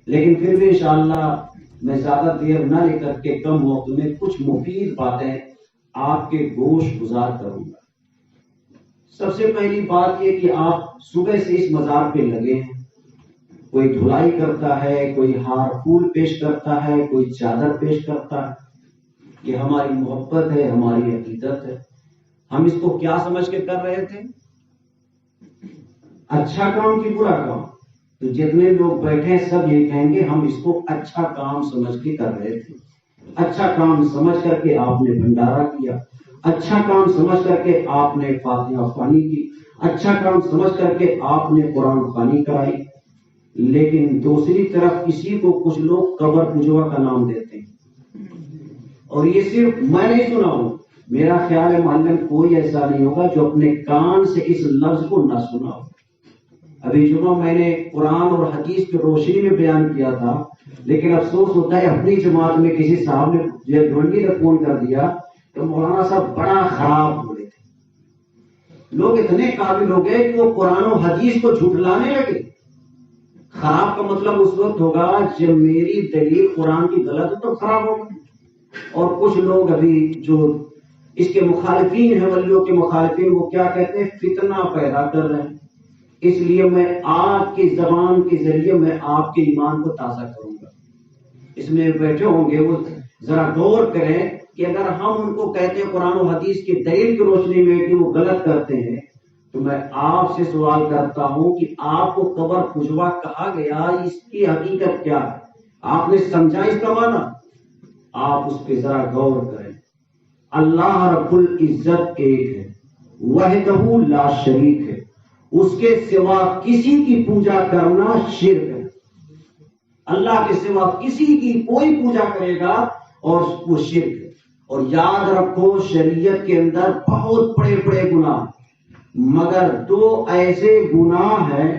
لیکن پھر بھی انشاءاللہ میں زیادہ دیر نہ لے کر کے کم وقت میں کچھ مفید باتیں آپ کے گوش گزار کروں گا۔ سب سے پہلی بات یہ کہ آپ صبح سے اس مزار پہ لگے ہیں، کوئی دھلائی کرتا ہے، کوئی ہار پھول پیش کرتا ہے، کوئی چادر پیش کرتا ہے۔ یہ ہماری محبت ہے، ہماری عقیدت ہے۔ ہم اس کو کیا سمجھ کے کر رہے تھے؟ اچھا کام کی برا کام؟ تو جتنے لوگ بیٹھے ہیں سب یہ کہیں گے ہم اس کو اچھا کام سمجھ کے کر رہے تھے۔ اچھا کام سمجھ کر کے آپ نے بھنڈارا کیا، اچھا کام سمجھ کر کے آپ نے فاتحہ خوانی کی، اچھا کام سمجھ کر کے آپ نے قرآن خوانی کرائی۔ لیکن دوسری طرف کسی کو کچھ لوگ قبر پجوا کا نام دیتے ہیں، اور یہ صرف میں نہیں سنا ہوں، میرا خیال ہے معلم کوئی ایسا نہیں ہوگا جو اپنے کان سے اس لفظ کو نہ سنا ہو۔ ابھی جمعہ میں نے قرآن اور حدیث کی روشنی میں بیان کیا تھا، لیکن افسوس ہوتا ہے اپنی جماعت میں کسی صاحب نے ڈھونڈی نے فون کر دیا تو مولانا صاحب بڑا خراب ہو رہے تھے۔ لوگ اتنے قابل ہو گئے کہ وہ قرآن و حدیث کو جھٹلانے لگے۔ خراب کا مطلب اس وقت ہوگا جب میری دلیل قرآن کی غلط ہو تو خراب ہوگا۔ اور کچھ لوگ ابھی جو اس کے مخالفین ہیں، ولیوں کے مخالفین، وہ کیا کہتے ہیں؟ فتنہ پیدا کر رہے ہیں۔ اس لیے میں آپ کی زبان کے ذریعے میں آپ کے ایمان کو تازہ کروں گا۔ اس میں بیٹھے ہوں گے وہ ذرا غور کریں کہ اگر ہم ان کو کہتے ہیں قرآن و حدیث کی دلیل کی روشنی میں کہ وہ غلط کرتے ہیں، تو میں آپ سے سوال کرتا ہوں کہ آپ کو قبر پجوا کہا گیا، اس کی حقیقت کیا ہے؟ آپ نے سمجھا اس کا معنی؟ آپ اس پہ ذرا غور کریں۔ اللہ رب العزت ایک ہے، وحدہ لا شریک ہے، اس کے سوا کسی کی پوجا کرنا شرک ہے۔ اللہ کے سوا کسی کی کوئی پوجا کرے گا اور وہ شرک ہے۔ اور یاد رکھو شریعت کے اندر بہت بڑے بڑے گناہ، مگر دو ایسے گناہ ہیں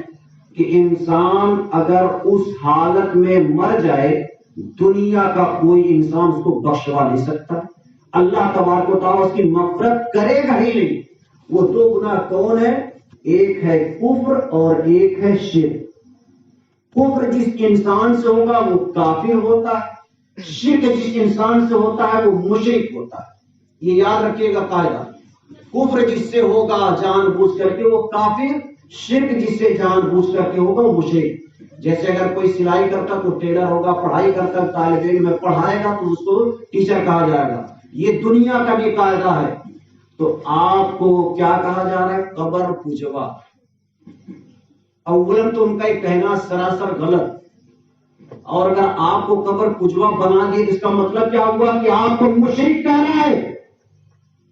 کہ انسان اگر اس حالت میں مر جائے دنیا کا کوئی انسان اس کو بخشوا نہیں سکتا، اللہ تبارک و تعالیٰ اس کی مغفرت کرے گا ہی نہیں۔ وہ دو گناہ کون ہیں؟ ایک ہے کفر اور ایک ہے شرک۔ کفر جس انسان سے ہوگا وہ کافر ہوتا ہے، شرک جس انسان سے ہوتا ہے وہ مشرک ہوتا ہے۔ یہ یاد رکھیے گا قاعدہ، کفر جس سے ہوگا جان بوجھ کر کے وہ کافر، شرک جس سے جان بوجھ کر کے ہوگا وہ مشرک۔ جیسے اگر کوئی سلائی کرتا تو ٹیلر ہوگا، پڑھائی کرتا طالب علم میں پڑھائے گا تو اس کو ٹیچر کہا جائے گا۔ یہ دنیا کا بھی قاعدہ ہے۔ تو آپ کو کیا کہا جا رہا ہے؟ قبر پجوا۔ اولاً تو ان کا یہ کہنا سراسر غلط، اور اگر آپ کو قبر پجوا بنا دیے اس کا مطلب کیا ہوا کہ آپ کو مشرک کہہ رہا ہے۔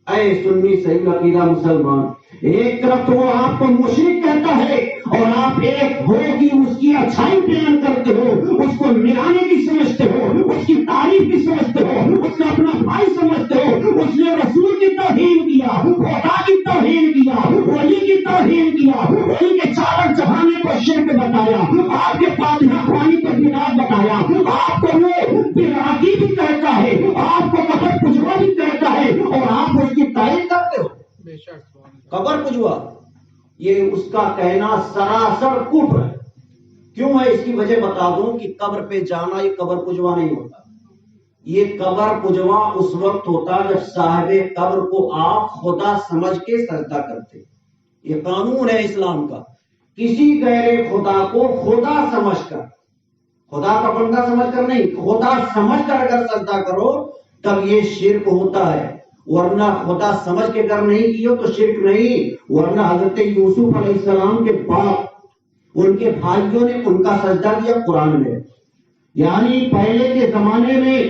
اے سنی صحیح عقیدہ مسلمان، ایک طرف تو وہ آپ کو مشرک کہتا ہے اور آپ ایک ہو کہ اس کی اچھائی بیان کرتے ہو، اس کو نرانے کی سمجھتے ہو، اس کی تعریف کی سمجھتے ہو، اس کا اپنا بھائی سمجھتے ہو، اس نے رسول کی توہین کیا، خدا کی توہین کیا، ولی کی توہین کیا، ولی کے چادر چڑھانے کو شرک بتایا، آپ کے فاتحہ خوانی کو بدعت بتایا، آپ کو وہ براقی بھی کہتا ہے، آپ کو قبر پجوا بھی کہتا ہے، اور آپ اس کی تعریف کرتے ہو۔ قبر پجوا یہ اس کا کہنا سراسر کفر ہے۔ کیوں ہے اس کی وجہ بتا دوں کہ قبر پہ جانا یہ قبر پجوا نہیں ہوتا۔ یہ قبر پجوا اس وقت ہوتا جب صاحب قبر کو آپ خدا سمجھ کے سجدہ کرتے۔ یہ قانون ہے اسلام کا، کسی غیر خدا کو خدا سمجھ کر، خدا کا بندہ سمجھ کر نہیں، خدا سمجھ کر اگر سجدہ کرو تب یہ شرک ہوتا ہے، ورنہ خدا سمجھ کے کر نہیں کیے تو شرک نہیں۔ ورنہ حضرت یوسف علیہ السلام کے باپ ان کے بھائیوں نے ان کا سجدہ کیا قرآن میں، یعنی پہلے کے زمانے میں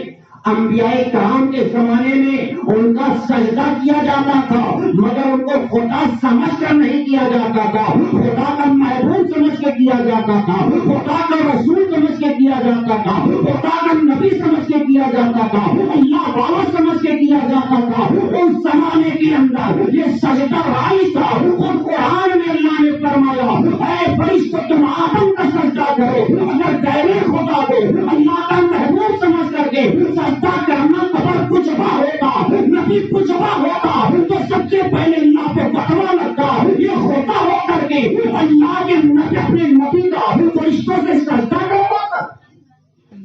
انبیاء کرام کے زمانے میں ان کا سجدہ کیا جاتا تھا، مگر ان کو خدا سمجھ کر نہیں کیا جاتا تھا، خدا کا محبوب سمجھ کے کیا جاتا تھا، خدا کا رسول سمجھ کے کیا جاتا تھا، خدا کا نبی سمجھ کے کیا جاتا تھا، اللہ والا سمجھ کے کیا جاتا تھا۔ اس زمانے کے اندر یہ سجدہ رائج تھا۔ خود قرآن میں اللہ نے فرمایا اے فرشتوں تم آدم کا سجدہ کرو، اگر غیر خدا کو اللہ کا محبوب سمجھ کر کے سجدہ کرنا قبر پجوا ہوتا، نبی پجوا ہوتا تو سب سے پہلے اللہ پہ بٹوا لگتا۔ یہ ہوتا ہو کر کے اللہ کے نبی اپنے نبی کا فرشتوں سے سجدہ کرواتا۔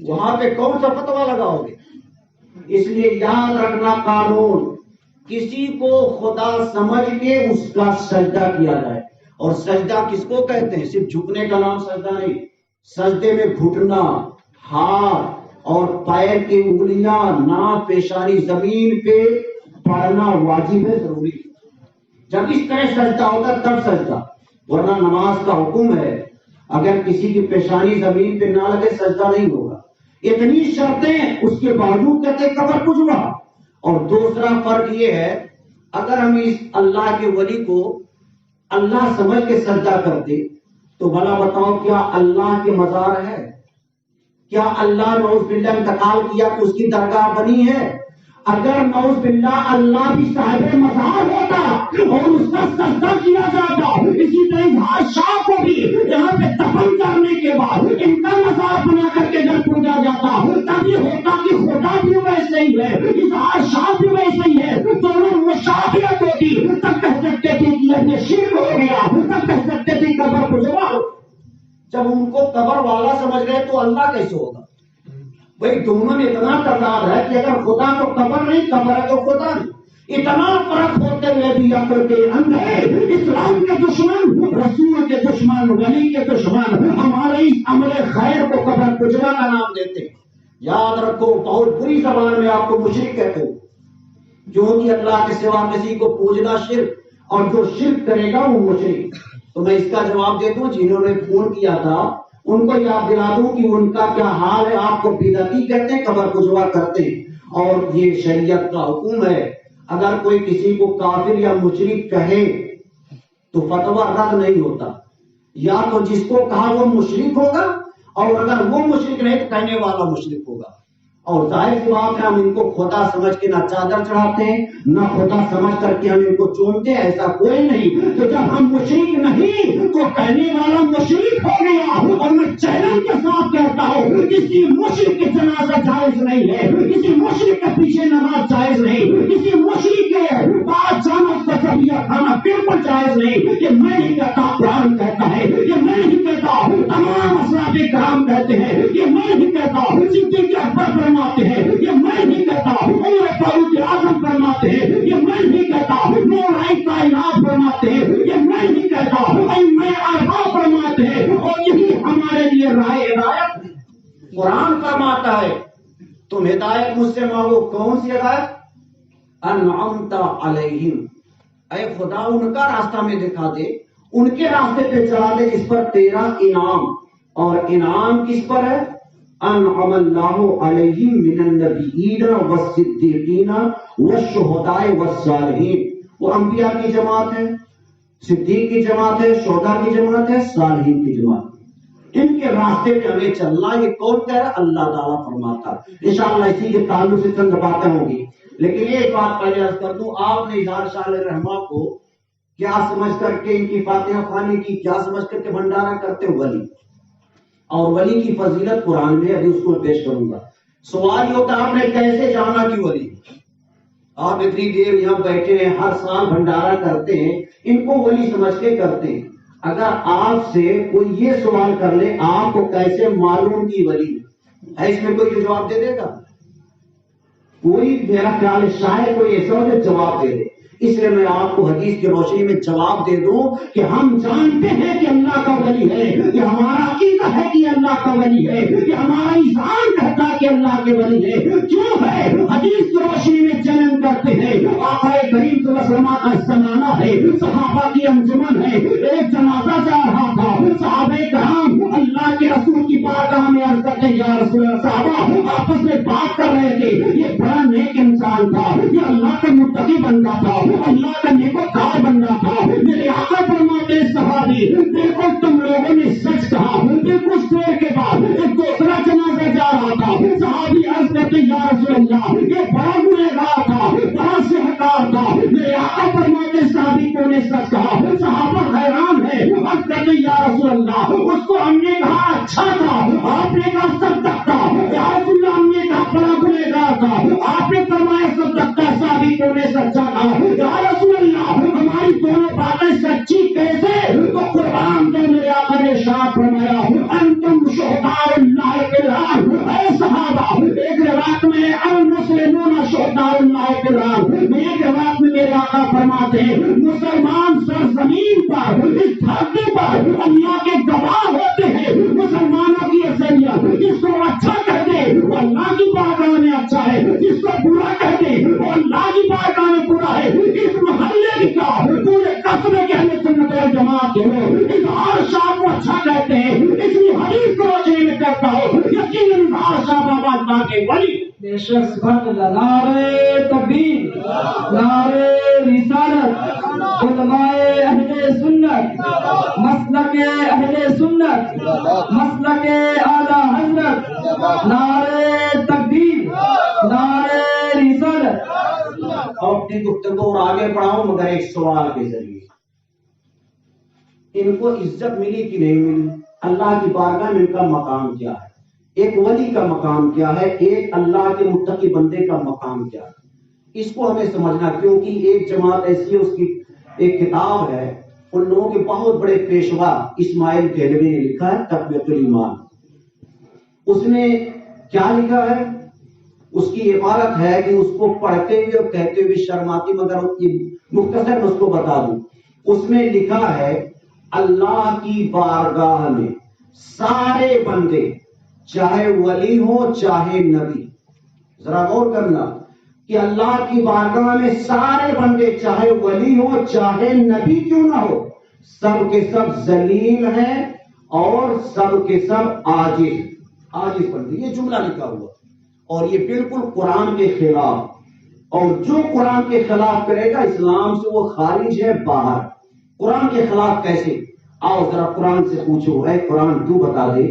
وہاں پہ کون سا فتویٰ لگاؤ گے؟ اس لیے یاد رکھنا قانون، کسی کو خدا سمجھ کے اس کا سجدہ کیا جائے. اور سجدہ کس کو کہتے ہیں؟ صرف جھکنے کا نام سجدہ نہیں. سجدے میں گھٹنا، ہاتھ اور پیر کی انگلیاں، ناک، پیشانی زمین پہ پڑنا واجب ہے، ضروری. جب اس طرح سجدہ ہوتا تب سجدہ، ورنہ نماز کا حکم ہے اگر کسی کی پیشانی زمین پہ نہ لگے سجدہ نہیں ہوگا. اتنی شرطیں، اس کے باوجود کہتے قبر پجوا. اور دوسرا فرق یہ ہے، اگر ہم اس اللہ کے ولی کو اللہ سمجھ کے سجدہ کرتے تو بھلا بتاؤ کیا اللہ کے مزار ہے؟ کیا اللہ نعوذ باللہ انتقال کیا تو اس کی درگاہ بنی ہے؟ اگر نعوذ باللہ اللہ بھی صاحب مزار ہوتا اور اس کا سجدہ کیا جاتا، اسی طرح اظہار شاہ کو بھی یہاں پہ دفن کرنے کے بعد ان کا مزار بنا کر کے گھر پوجا جاتا، تب یہ ہوتا کہ خدا بھی ویسے ہی ہے، اظہار شاہ بھی ویسے ہی ہے، دونوں مشابہت ہوتی. تب کہہ سکتے تھے کہ یہ شرک ہو گیا، تب کہہ سکتے تھے قبر پجوا. جب ان کو قبر والا سمجھ گئے تو اللہ کیسے ہوگا؟ بھائی دونوں میں اتنا تضاد ہے کہ اگر خدا تو قبر نہیں، قبر ہے تو خدا نہیں. اتنا فرق ہوتے ہوئے بھی عقل کے اندھے، اسلام کے دشمن، رسول کے دشمن، ولی کے دشمن ہمارے اس عمل خیر کو قبر پجوا کا نام دیتے ہیں. یاد رکھو، بہت بری زبان میں آپ کو مشرک کہتے ہو، کیونکہ اللہ کے سوا کسی کو پوجنا شرک، اور جو شرک کرے گا وہ مشرک. تو میں اس کا جواب دے دوں، جنہوں نے فون کیا تھا ان کو یاد دلا دوں کہ ان کا کیا حال ہے. آپ کو بدعتی کہتے ہیں، قبر پجوا کرتے ہیں، اور یہ شریعت کا حکم ہے. اگر کوئی کسی کو کافر یا مشرک کہے تو فتویٰ رد نہیں ہوتا. یا تو جس کو کہا وہ مشرک ہوگا، اور اگر وہ مشرک نہیں تو کہنے والا مشرک ہوگا. اور ظاہر سی بات ہے، ہم ان کو خدا سمجھ کے نہ چادر چڑھاتے ہیں، نہ خدا سمجھ کر کے ہم ان کو چومتے ہیں، ایسا کوئی نہیں. تو جب ہم مشرک نہیں تو کہنے والا مشرک ہو گیا. اور میں چیلنج کے ساتھ کہتا ہوں، کسی مشرک کے جنازہ جائز نہیں ہے، کسی مشرک کے پیچھے نماز جائز نہیں، کسی مشرک کے بعد جامع کا ذبیحہ کھانا بالکل جائز نہیں. یہ میں نہیں کہتا، قرآن کہتا ہے. یہ میں نہیں کہتا، تمام اصحاب کرام کہتے ہیں. یہ میں نہیں کہتا، صدیق اکبر فرماتے ہیں. یہ میں نہیں کہتا، عمر فاروق اعظم فرماتے ہیں. یہ میں نہیں کہتا، نورانی کائنات فرماتے ہیں. یہ میں نہیں کہتا، ائمہ اربعہ فرماتے ہیں. اور یہی ہمارے لیے راہ ہدایت قرآن فرماتا ہے. تم ہدایت مجھ سے مانگو. کون سی ہدایت؟ انعمت علیہم، اے خدا ان کا راستہ میں دکھا دے، ان کے راستے پہ چلا دے جس پر تیرا انعام. اور انعام کس پر ہے؟ انعم اللہ علیہم من النبیین والصدیقین والشہداء والصالحین. وہ انبیاء کی جماعت ہے، صدیق کی جماعت ہے، شہداء کی جماعت ہے، صالحین کی جماعت. ان کے راستے پہ ہمیں چلنا. یہ کون کہہ رہا؟ اللہ تعالیٰ فرماتا. انشاءاللہ اسی کے تعلق سے چند باتیں ہوگی، لیکن ایک بات پہلے عرض کر دوں. آپ نے اظہار شاہ علیہ الرحمہ کو کیا سمجھ کر کے ان کی فاتحہ خوانی کی، کیا سمجھ کر کے بھنڈارا کرتے ہو؟ ولی. اور ولی کی فضیلت قرآن میں ابھی اس کو پیش کروں گا. سوال یہ ہوتا ہے آپ نے کیسے جانا کہ ولی؟ آپ اتنی دیر یہاں بیٹھے ہیں، ہر سال بھنڈارا کرتے ہیں، ان کو ولی سمجھ کے کرتے ہیں. اگر آپ سے کوئی یہ سوال کر لے آپ کو کیسے معلوم کی ولی ہے، اس میں کوئی جواب دے دے گا؟ کوئی میرا خیال شاید کوئی ایسا ہو جو جواب دے دے. اس لیے میں آپ کو حدیث کی روشنی میں جواب دے دوں کہ ہم جانتے ہیں کہ اللہ کا ولی ہے. یہ ہمارا عقیدہ ہے کہ اللہ کا ولی ہے. یہ ہمارا ایمان کہتا ہے کہ اللہ کے ولی ہے. کیوں ہے؟ حدیث کی روشنی میں چیلنج کرتے ہیں. آقا کریم صلی اللہ علیہ وسلم کا زمانہ ہے، صحابہ کی انجمن ہے، ایک جنازہ جا رہا تھا. صحابہ کرام اللہ کے رسول کی بارگاہ میں عرض کرتے ہیں، یا رسول اللہ. صحابہ آپس میں بات کر رہے تھے. یہ بڑا نیک انسان تھا، یہ اللہ کا متقی بندہ تھا، اللہ کا نیکوکار بندہ تھا. میرے آقا فرماتے صحابی، دیکھو تم لوگوں نے سچ کہا. پھر کچھ دیر کے بعد ایک دوسرا جنازہ جا رہا تھا. صحابی عرض کرتے، یا رسول اللہ یہ بڑا گنہگار تھا، بڑا سہکار تھا. میرے آقا فرماتے صحابی کو نے سچ کہا. صحابہ حیران ہے، عرض کرتے، یا رسول اللہ اس کو ہم نے کہا اچھا تھا، آپ نے کہا صدق تھا. یا رسول اللہ ہم نے کہا بڑا گنہگار تھا، آپ نے فرمایا صدق تھا. صحابی کو نے سچا کہا. یا رسول اللہ ہماری دونوں باتیں سچی کیسے؟ تو قرآن کے میرے آقا نے ارشاد فرمایا، انتم شہداء اللہ کے الارض، اے میں ایک روایت میں میرے آقا فرماتے ہیں مسلمان سرزمین پر اس دھرتی پر اللہ کے گواہ ہوتے ہیں. مسلمانوں کی اکثریت جس کو اچھا کہتے وہ اللہ کی بارگاہ میں اچھا ہے, جس کو برا کہتے وہ اللہ کی بارگاہ میں برا ہے. اس محلے کی کیا پورے قصبے کے اہل سنت والجماعت کے لوگ اظہار شاہ کو اچھا کہتے ہیں. اس لیے حدیث کو روشنی میں کرتا ہوں یقیناً اظہار شاہ بابا اللہ کے ولی. بے شک سبحان اللہ. نعرہ تکبیر, نعرہ رسالت, علماء اہل سنت, مسلک اہل سنت, مسلک اعلی حضرت, نعرہ تکبیر, نعرہ رسالت. اپنی گفتگو اور آگے بڑھاؤں مگر ایک سوال کے ذریعے. ان کو عزت ملی کہ نہیں ملی؟ اللہ کی بارگاہ میں ان کا مقام کیا ہے؟ ایک ولی کا مقام کیا ہے؟ ایک اللہ کے متقی بندے کا مقام کیا ہے؟ اس کو ہمیں سمجھنا, کیونکہ ایک جماعت ایسی ہے, اس کی ایک کتاب ہے, ان لوگوں کے بہت بڑے پیشوا اسماعیل دہلوی نے لکھا ہے تقویۃ الایمان. اس نے کیا لکھا ہے؟ اس کی عبارت ہے کہ اس کو پڑھتے ہوئے اور کہتے ہوئے شرم آتی, مگر مختصر میں اس کو بتا دوں. اس میں لکھا ہے اللہ کی بارگاہ میں سارے بندے چاہے ولی ہو چاہے نبی, ذرا غور کرنا کہ اللہ کی بارگاہ میں سارے بندے چاہے ولی ہو چاہے نبی کیوں نہ ہو, سب کے سب ذلیل ہیں اور سب کے سب عاجز بندے. یہ جملہ لکھا ہوا اور یہ بالکل قرآن کے خلاف, اور جو قرآن کے خلاف کرے گا اسلام سے وہ خارج ہے, باہر. قرآن کے خلاف کیسے؟ آؤ ذرا قرآن سے پوچھو, اے قرآن تو بتا دے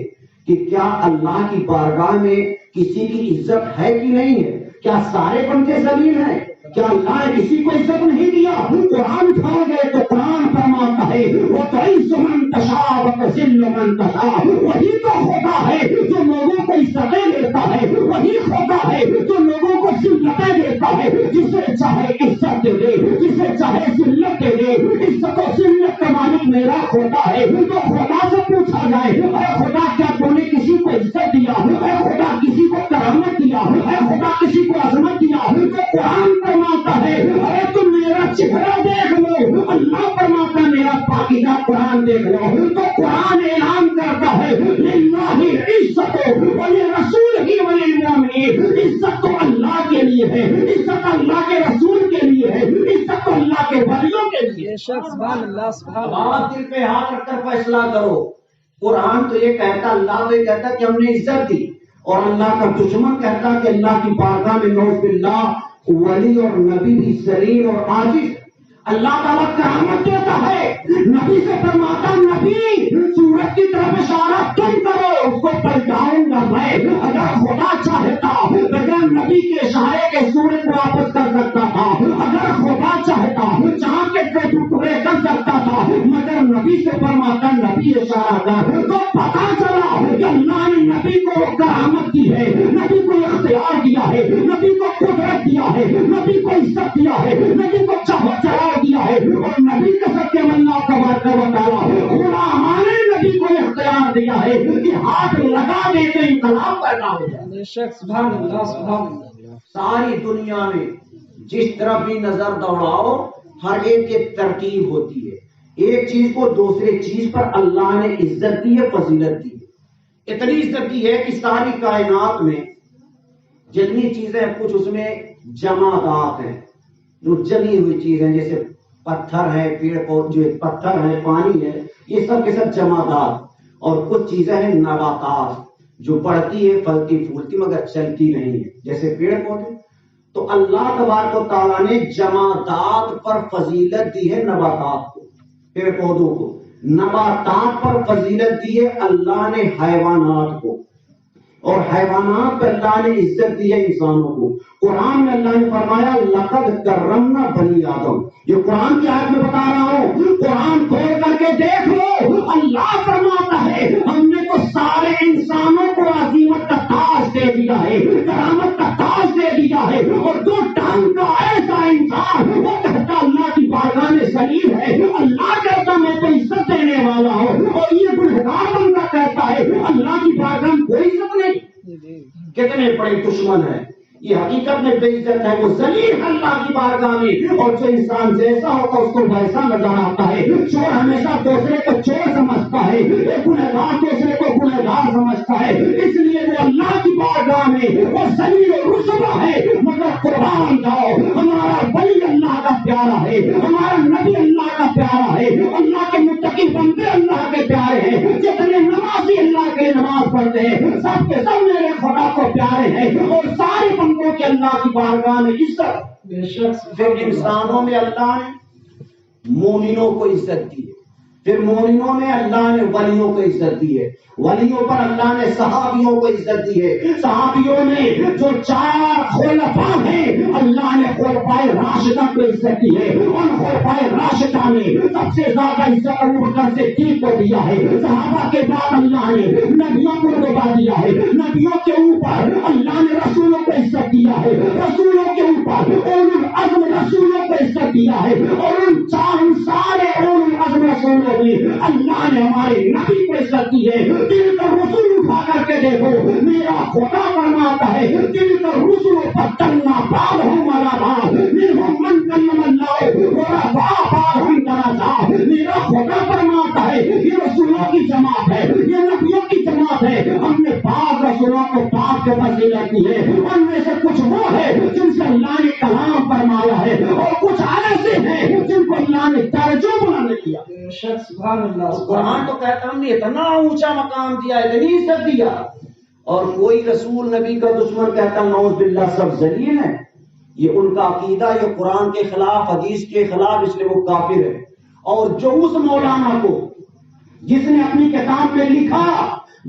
کہ کیا اللہ کی بارگاہ میں کسی کی عزت ہے کہ نہیں ہے؟ کیا سارے بندے ذلیل ہیں؟ کیا اللہ نے کسی کو عزت نہیں دیا؟ قرآن کھا گئے تو قرآن فرماتا ہے وَتُعِزُّ مَن تَشَاءُ وَتُذِلُّ مَن تَشَاءُ. وہی تو خدا ہے جو لوگوں کو عزتیں دیتا ہے, وہی خدا ہے جو لوگوں کو ذلتیں دیتا ہے. جسے چاہے عزت دے دے, جسے چاہے ذلت دے دے. عزت و ذلت کا مالک میرا خدا ہے. تو خدا سے پوچھا جائے اے خدا کیا تو نے کسی کو عزت دیا؟ اے خدا کسی کو کرامت دیا؟ اے خدا کسی کو عظمت دیا؟ تو قرآن فرماتا ہے اے تم میرا چہرہ دیکھ لو. اللہ فرماتا ہے میرا پاکیزہ قرآن دیکھ لو. تو قرآن اعلان کرتا ہے للہ عزت ولرسولہ وللمؤمنین. عزت تو اللہ کے لیے ہے, عزت اللہ کے رسول کے لیے ہے, عزت تو اللہ کے ولیوں کے لیے. بے شک سبحان اللہ, سبحان اللہ. آپ دل پہ ہاتھ رکھ کر فیصلہ کرو. قرآن تو یہ کہتا, اللہ تو یہ کہتا کہ ہم نے عزت دی, اور اللہ کا دشمن کہتا کہ اللہ کی بارگاہ میں نعوذ باللہ ولی اور نبی بھی ذلیل اور عاجز. اللہ تعالیٰ کرامت دیتا ہے, نبی سے فرماتا نبی سورج کی طرف اشارہ تم کرو, اس کو پلٹاؤں گا میں. اگر خدا چاہتا بغیر نبی کے اشارے کے سورج کو واپس کر سکتا تھا, اگر خدا چاہتا چاند کے ٹکڑے کر سکتا تھا, مگر نبی سے فرماتا نبی اشارہ کر. تو پتا چلا کہ اللہ نے نبی کو کرامت دی ہے, نبی کو اختیار دیا ہے, نبی کو قدرت دیا ہے, نبی کو عزت دیا ہے, نبی کو چڑھا دیا ہے. اور نبی کے سب کے اللہ تبارک و تعالی علماء نے نبی کو اختیار دیا ہے کہ ہاتھ لگا دے تو انقلاب پیدا ہو جائے. بے شک سبحان اللہ, سبحان اللہ. ساری دنیا میں جس طرف بھی نظر دوڑاؤ ہر ایک کی ترتیب ہوتی ہے. ایک چیز کو دوسرے چیز پر اللہ نے عزت دی ہے, فضیلت دی ہے. اتنی عزت دی ہے کہ ساری کائنات میں جتنی چیزیں کچھ اس میں جمادات ہیں, جو جلی ہوئی چیزیں جیسے پتھر ہے, پیڑ جو پتھر ہے, پانی ہے, یہ سب کے سب جمادات. اور کچھ چیزیں ہیں نباتات جو بڑھتی ہے, پھلتی پھولتی مگر چلتی نہیں ہے, جیسے پیڑ پودے. تو اللہ تبارک و تعالیٰ نے جمادات پر فضیلت دی ہے, نباتات کو, پیڑ پودوں کو. نباتات پر فضیلت دی ہے اللہ نے حیوانات کو, اور حیوانات پر اللہ نے عزت دی ہے انسانوں کو. قرآن میں اللہ نے فرمایا لقد کرمنا بنی آدم. یہ قرآن کی آیت میں بتا رہا ہوں, قرآن کھول کر کے دیکھ لو. اللہ فرماتا ہے ہم نے تو سارے انسانوں کو عظیمت کا تاج دے دیا ہے, کرامت کا تاج دے دیا ہے. اور دو ٹانگ کا ایسا انسان وہ کہتا اللہ کی بارگاہ میں ذلیل ہے, اللہ کہتا میں تو عزت دینے والا ہوں. اور یہ گنہگار بندہ کہتا ہے اللہ کی بارگاہ میں کوئی عزت نہیں. کتنے بڑے دشمن ہیں. یہ حقیقت میں بے عزت ہے، وہ ذلیل اللہ کی بارگاہ میں، اور جو انسان جیسا ہوتا اس کو ویسا نظر آتا ہے۔ چور ہمیشہ دوسرے کو چور سمجھتا ہے، ایک گنہگار دوسرے کو گنہگار سمجھتا ہے، اس لیے وہ اللہ کی بارگاہ میں وہ ذلیل و رسوا ہے۔ مگر قربان جاؤ، ہمارا ولی اللہ کا پیارا ہے، ہمارا نبی اللہ کا پیارا ہے، اللہ کے متقی بندے اللہ کے پیارے ہیں، جتنے نمازی اللہ کے نماز پڑھتے ہیں سب کے سب میرے خدا کو پیارے ہیں، اور سارے بندوں کے اللہ کی بارگاہ میں عزت۔ بے شک پھر انسانوں میں اللہ نے مومنوں کو عزت دی ہے، پھر مومنوں میں اللہ نے ولیوں کو عزت دی ہے، ولیوں پر اللہ نے صحابیوں کو عزت دی ہے، صحابیوں میں جو 4 خلفاء ہیں اللہ نے خلفائے راشدہ کو عزت دی ہے، ان خلفائے راشدہ میں سب سے زیادہ عزت ابوبکر صدیق کو دیا ہے، صحابہ کے بعد اللہ نے نبیوں کو رتبہ دیا ہے، نبیوں کے اوپر اللہ نے رسولوں کو عزت دیا ہے، رسولوں کے اوپر اولو العزم رسولوں کو عزت دیا ہے، اور ان سارے اولو العزم رسولوں میں اللہ نے ہمارے نبی کو عزت دی ہے۔ دل کا رسول اٹھا کر کے دیکھو، میرا خدا فرماتا ہے دل کا رسول پر چلنا بعد ہوں مالا بعد منہم من کلم اللہ ورفع بعضهم درجات۔ میرا خدا فرماتا ہے یہ رسولوں کی جماعت ہے، یہ نبیوں کی جماعت ہے، ہم نے بعض رسولوں کو بعض کے فضیلت دی ہے، ان میں سے کچھ وہ ہے جن سے اللہ نے کلام فرمایا ہے، اور کچھ ایسے ہیں جن کو اللہ نے درجوں بلند کیا۔ بے شک سبحان اللہ۔ قرآن تو کہتا ہم نے اتنا اونچا مقام دیا، اتنی عزت دیا، اور کوئی رسول نبی کا دشمن کہتا نعوذ باللہ سب ذلیل ہیں، یہ ان کا عقیدہ، یہ قرآن کے خلاف، حدیث کے خلاف، اس لیے وہ کافر ہے۔ اور جو اس مولانا کو جس نے اپنی کتاب میں لکھا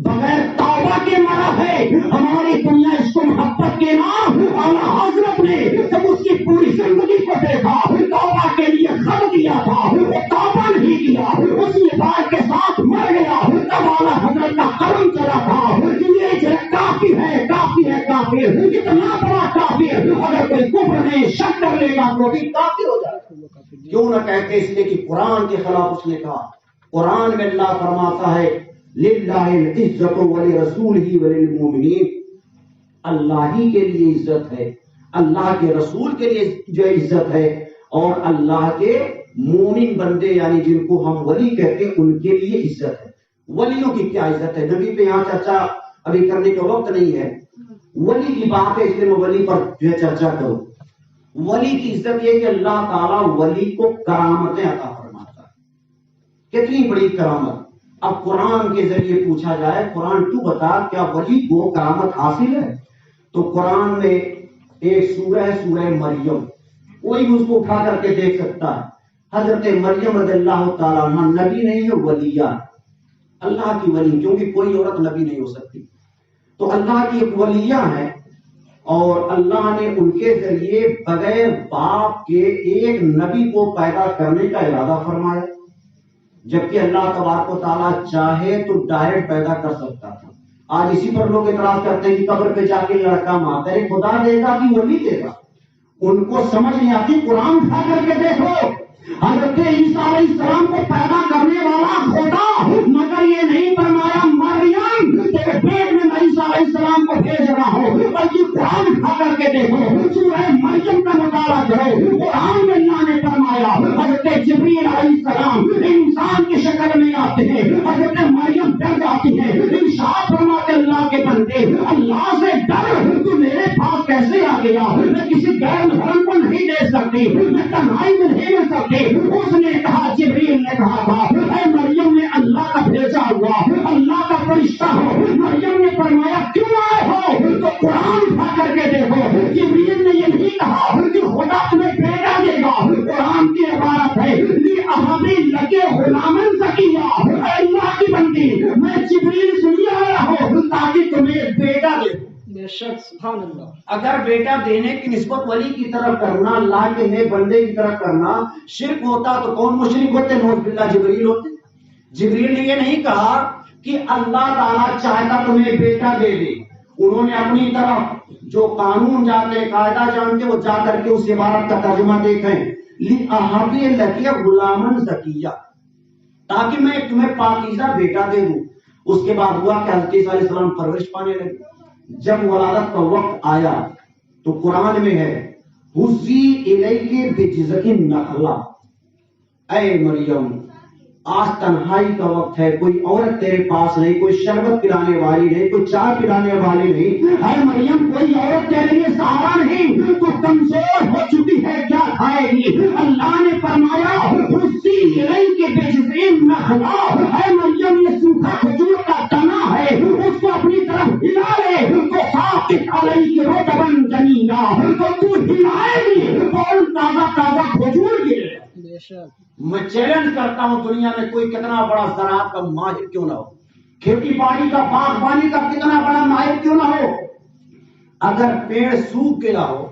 بغیر توبہ کے مرا ہے، ہماری دنیا اس کو محبت کے نام اعلیٰ حضرت نے جب اس کی پوری زندگی کو دیکھا توبہ کے لیے خط دیا تھا، وہ توبہ نہیں کیا، اسی بات کے ساتھ مر گیا، تب اعلیٰ حضرت کا قلم چلا تھا کہ یہ جو کافر ہے کافر ہے کافر، اتنا بڑا کافر اگر کوئی کفر میں شک کر لے گا تو بھی کافر ہو جائے گا۔ کیوں نہ کہتے، اس لیے کہ قرآن کے خلاف اس نے کہا۔ قرآن میں اللہ فرماتا ہے للہ العزت ولرسولہ وللمؤمنین، اللہ ہی کے لیے عزت ہے، اللہ کے رسول کے لیے جو عزت ہے، اور اللہ کے مومن بندے یعنی جن کو ہم ولی کہتے ہیں ان کے لیے عزت ہے۔ ولیوں کی کیا عزت ہے؟ نبی پہ یہاں چرچا ابھی کرنے کا وقت نہیں ہے، ولی کی بات ہے اس لیے میں ولی پر جو ہے چرچا کروں۔ ولی کی عزت یہ کہ اللہ تعالیٰ ولی کو کرامتیں عطا فرماتا ہے، کتنی بڑی کرامت۔ اب قرآن کے ذریعے پوچھا جائے قرآن تو بتا کیا ولی کو کرامت حاصل ہے؟ تو قرآن میں ایک سورہ ہے سورہ مریم، کوئی اس کو اٹھا کر کے دیکھ سکتا ہے۔ حضرت مریم رضی اللہ تعالیٰ عنہ نبی نہیں ہے، ولیہ، اللہ کی ولی، کیونکہ کوئی عورت نبی نہیں ہو سکتی، تو اللہ کی ایک ولیہ ہے، اور اللہ نے ان کے ذریعے بغیر باپ کے ایک نبی کو پیدا کرنے کا ارادہ فرمایا، جبکہ اللہ تبارک و تعالیٰ چاہے تو ڈائریکٹ پیدا کر سکتا تھا۔ آج اسی پر لوگ اعتراض کرتے ہیں کہ قبر پہ جا کے لڑکا ماتا ہے، خدا دے گا کہ ولی دے گا؟ ان کو سمجھ نہیں آتی، قرآن اٹھا کر کے دیکھو، حضرت عیسیٰ علیہ السلام کو پیدا کرنے والا خدا، مگر یہ نہیں فرمایا مریم تیرے پیٹ میں میں عیسیٰ علیہ السلام کو بھیج رہا ہوں، بلکہ قرآن اٹھا کر کے دیکھو، سورہ مریم کا مطالعہ کرو، قرآن میں اللہ نے فرمایا حضرت جبریل علیہ السلام انسان کی شکل میں آتے ہیں، حضرت مریم ڈر جاتی ہے، ارشاد فرماتے اللہ کے بندے اللہ سے ڈر، تو میرے پاس کیسے آ گیا؟ میں کسی غیر محرم کو نہیں دے سکتی، میں تنہائی میں نہیں رہ سکتی۔ اس نے کہا، جبریل نے کہا تھا اے مریم میں اللہ کا بھیجا ہوا، اللہ کا فرشتہ ہو۔ مریم نے فرمایا کیوں آئے ہو؟ تو قرآن اٹھا کر کے دیکھو، جبریل نے یہ نہیں کہا کہ خدا تمہیں بیٹا دے گا، قرآن کی عبارت ہے لِأَحَبِ لَكَ غُلَامًا زَكِيًّا، اے اللہ کی بندی میں جبریل سے لیے آیا ہوں تاکہ تمہیں بیٹا دے۔ بے شک سبحان اللہ۔ اگر بیٹا دینے کی نسبت ولی کی طرف کرنا، اللہ کے نیک بندے کی طرف کرنا شرک ہوتا تو کون مشرک ہوتے؟ نعوذ باللہ جبریل ہوتے۔ جبریل نے یہ نہیں کہا کہ اللہ تعالیٰ چاہتا تمہیں بیٹا دے دے، انہوں نے اپنی طرف جو قانون جانتے قاعدہ جانتے وہ جا کر کے اس عبارت کا ترجمہ دیکھیں لِأَحَبِ لَكَ غُلَامًا زَكِيًّا، تاکہ میں تمہیں پاکیزہ بیٹا دے دوں۔ اس کے بعد ہوا کہ حضرت عیسیٰ علیہ السلام پرورش پانے لگے، جب ولادت کا وقت آیا تو قرآن میں ہے حُزِّی اِلَیْکِ بِجِذْعِ النَّخْلَۃ، اے مریم آج تنہائی کا وقت ہے، کوئی عورت تیرے پاس نہیں، کوئی شربت پلانے والی نہیں، کوئی چائے پلانے والی نہیں، اے مریم کوئی عورت تیرے لیے سہارا نہیں، تو کمزور ہو چکی ہے، کیا کھائے گی؟ اللہ نے فرمایا حُزِّی اِلَیْکِ بِجِذْعِ النَّخْلَۃ، اے مریم یہ سوکھا کھجور کا تنا ہے، اس کو اپنی طرف ہلا لے تو ساقط علیک رطبا جنینا، تو تو ہلائے گی اور تازہ تازہ کھجور گرے۔ بے شک میں چیلنج کرتا ہوں دنیا میں کوئی کتنا بڑا زراعت کا ماہر کیوں نہ ہو، کھیتی باڑی کا باغبانی کا کتنا بڑا ماہر کیوں نہ ہو، اگر پیڑ سوکھ گیا ہو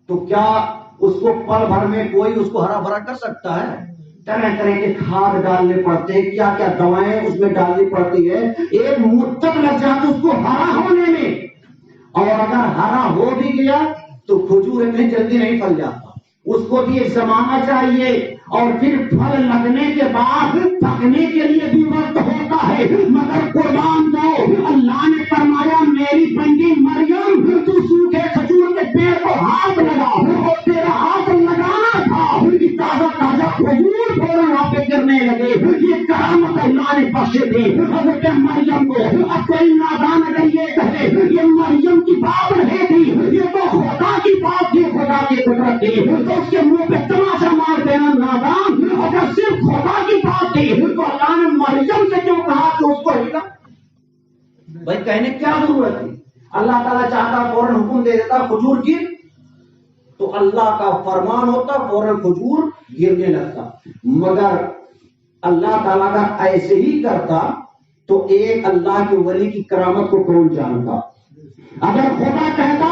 تو کیا اس کو پل بھر میں کوئی اس کو ہرا بھرا کر سکتا ہے؟ طرح طرح کے کھاد ڈالنے پڑتے ہیں، کیا کیا دوائیں اس میں ڈالنی پڑتی ہے، ایک مدت لگ جاتی اس کو ہرا ہونے میں، اور اگر ہرا ہو بھی گیا تو کھجور اتنی جلدی نہیں پھل جاتا، اس کو بھی ایک زمانہ چاہیے، اور پھر پھل لگنے کے بعد پکنے کے لیے بھی وقت ہوتا ہے، مگر قربان دو اللہ نے فرمایا میری بندی مریم تو سوکھے کھجور کے پیڑ کو ہاتھ لگا، اور تیرا ہاتھ لگانا تھا کہ تازہ تازہ کھجور فوراً وہاں پہ گرنے لگے، یہ کرامت اللہ نے بخشے تھی حضرت مریم کو۔ اب کوئی نادان اگر یہ کہے یہ مریم کی بات نہیں تھی، یہ تو خدا کی بات تھی، خدا کی قدرت تھی، تو اس کے منہ پہ تماشا مار دینا نادان، اگر صرف خدا کی بات تھی تو اللہ نے مریم سے کیوں کہا کہ اس کو ہلا؟ بھائی کہنے کیا ضرورت تھی؟ اللہ تعالیٰ چاہتا فوراً حکم دے دیتا کھجور گر، تو اللہ کا فرمان ہوتا فوراً کھجور گرنے لگتا، مگر اللہ تعالیٰ کا ایسے ہی کرتا تو ایک اللہ کے ولی کی کرامت کو کون جانتا؟ اگر خدا کہتا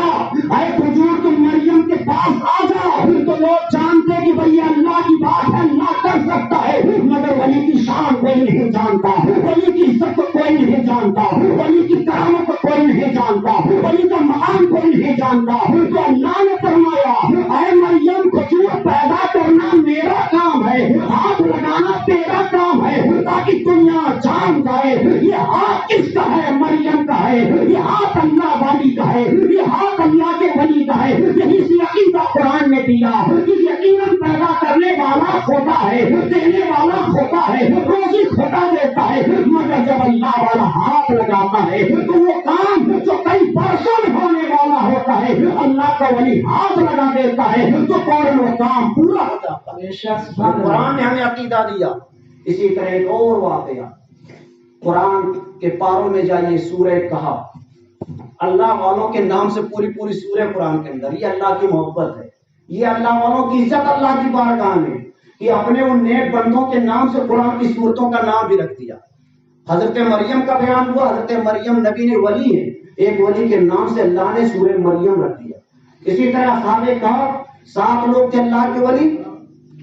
اے کھجور تم مریم کے پاس آ جاؤ تو لوگ جانتے کہ بھئی اللہ کی بات ہے، اللہ کر سکتا ہے، مگر ولی کی شان کوئی نہیں جانتا، ولی کی عزت کو کوئی نہیں جانتا، ولی کی کرامت کو کوئی نہیں جانتا، ولی کا مقام کوئی نہیں جانتا، تو اللہ نے فرمایا اے مریم کھجور پیدا کرنا میرا کام ہے، ہاتھ لگانا تیرا کام ہے، تاکہ دنیا جان جائے یہ ہاتھ کس کا ہے، مریم کا ہے، یہ ہاتھ اللہ والی کا ہے، یہ ہاتھ اللہ کے ولی کا ہے، یہی سی عقیدہ قرآن نے دیا کہ یقیناً پیدا کرنے والا خدا ہے، دینے والا خدا ہے، روزی خدا دیتا ہے، مگر جب اللہ والا ہاتھ لگاتا ہے تو وہ کام جو کئی برسوں میں ہونے والا ہوتا ہے اللہ کا ولی ہاتھ لگا دیتا ہے تو فوراً وہ کام پورا ہو جاتا ہے۔ بے شک سبحان اللہ۔ قرآن نے ہمیں عقیدہ دیا۔ اسی طرح ایک اور واقعہ قرآن کے پاروں میں جائیے، سورہ کہف، اللہ والوں کے نام سے پوری سورہ قرآن کے اندر، یہ اللہ کی محبت ہے، یہ اللہ والوں کی عزت اللہ کی بارگاہ میں کہ اپنے ان نیک بندوں کے نام سے قرآن کی سورتوں کا نام بھی رکھ دیا۔ حضرت مریم کا بیان ہوا، حضرت مریم نبی نے ولی ہے، ایک ولی کے نام سے اللہ نے سورہ مریم رکھ دیا۔ اسی طرح اصحاب کہف 7 لوگ تھے اللہ کے ولی،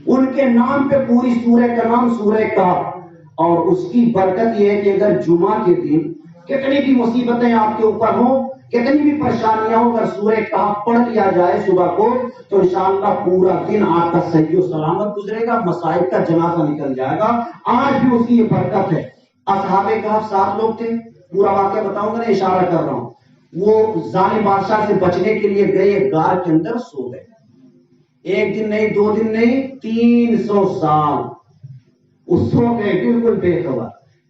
ان کے نام پہ پوری سورہ کا نام سورہ کہف، اور اس کی برکت یہ ہے کہ اگر جمعہ کے دن کتنی بھی مصیبتیں آپ کے اوپر ہوں، کتنی بھی پریشانیاں ہوں، اگر سورہ کہف پڑھ لیا جائے صبح کو تو انشاءاللہ پورا دن آپ کا صحیح و سلامت گزرے گا، مصائب کا جنازہ نکل جائے گا۔ آج بھی اس کی یہ برکت ہے۔ اصحاب کہف 7 لوگ تھے، پورا واقعہ بتاؤں گا، اشارہ کر رہا ہوں۔ وہ ظالم بادشاہ سے بچنے کے لیے گئے، ایک غار کے اندر سو گئے، 1 دن نہیں، 2 دن نہیں، 300 سال وہ سو گئے بالکل بے خبر۔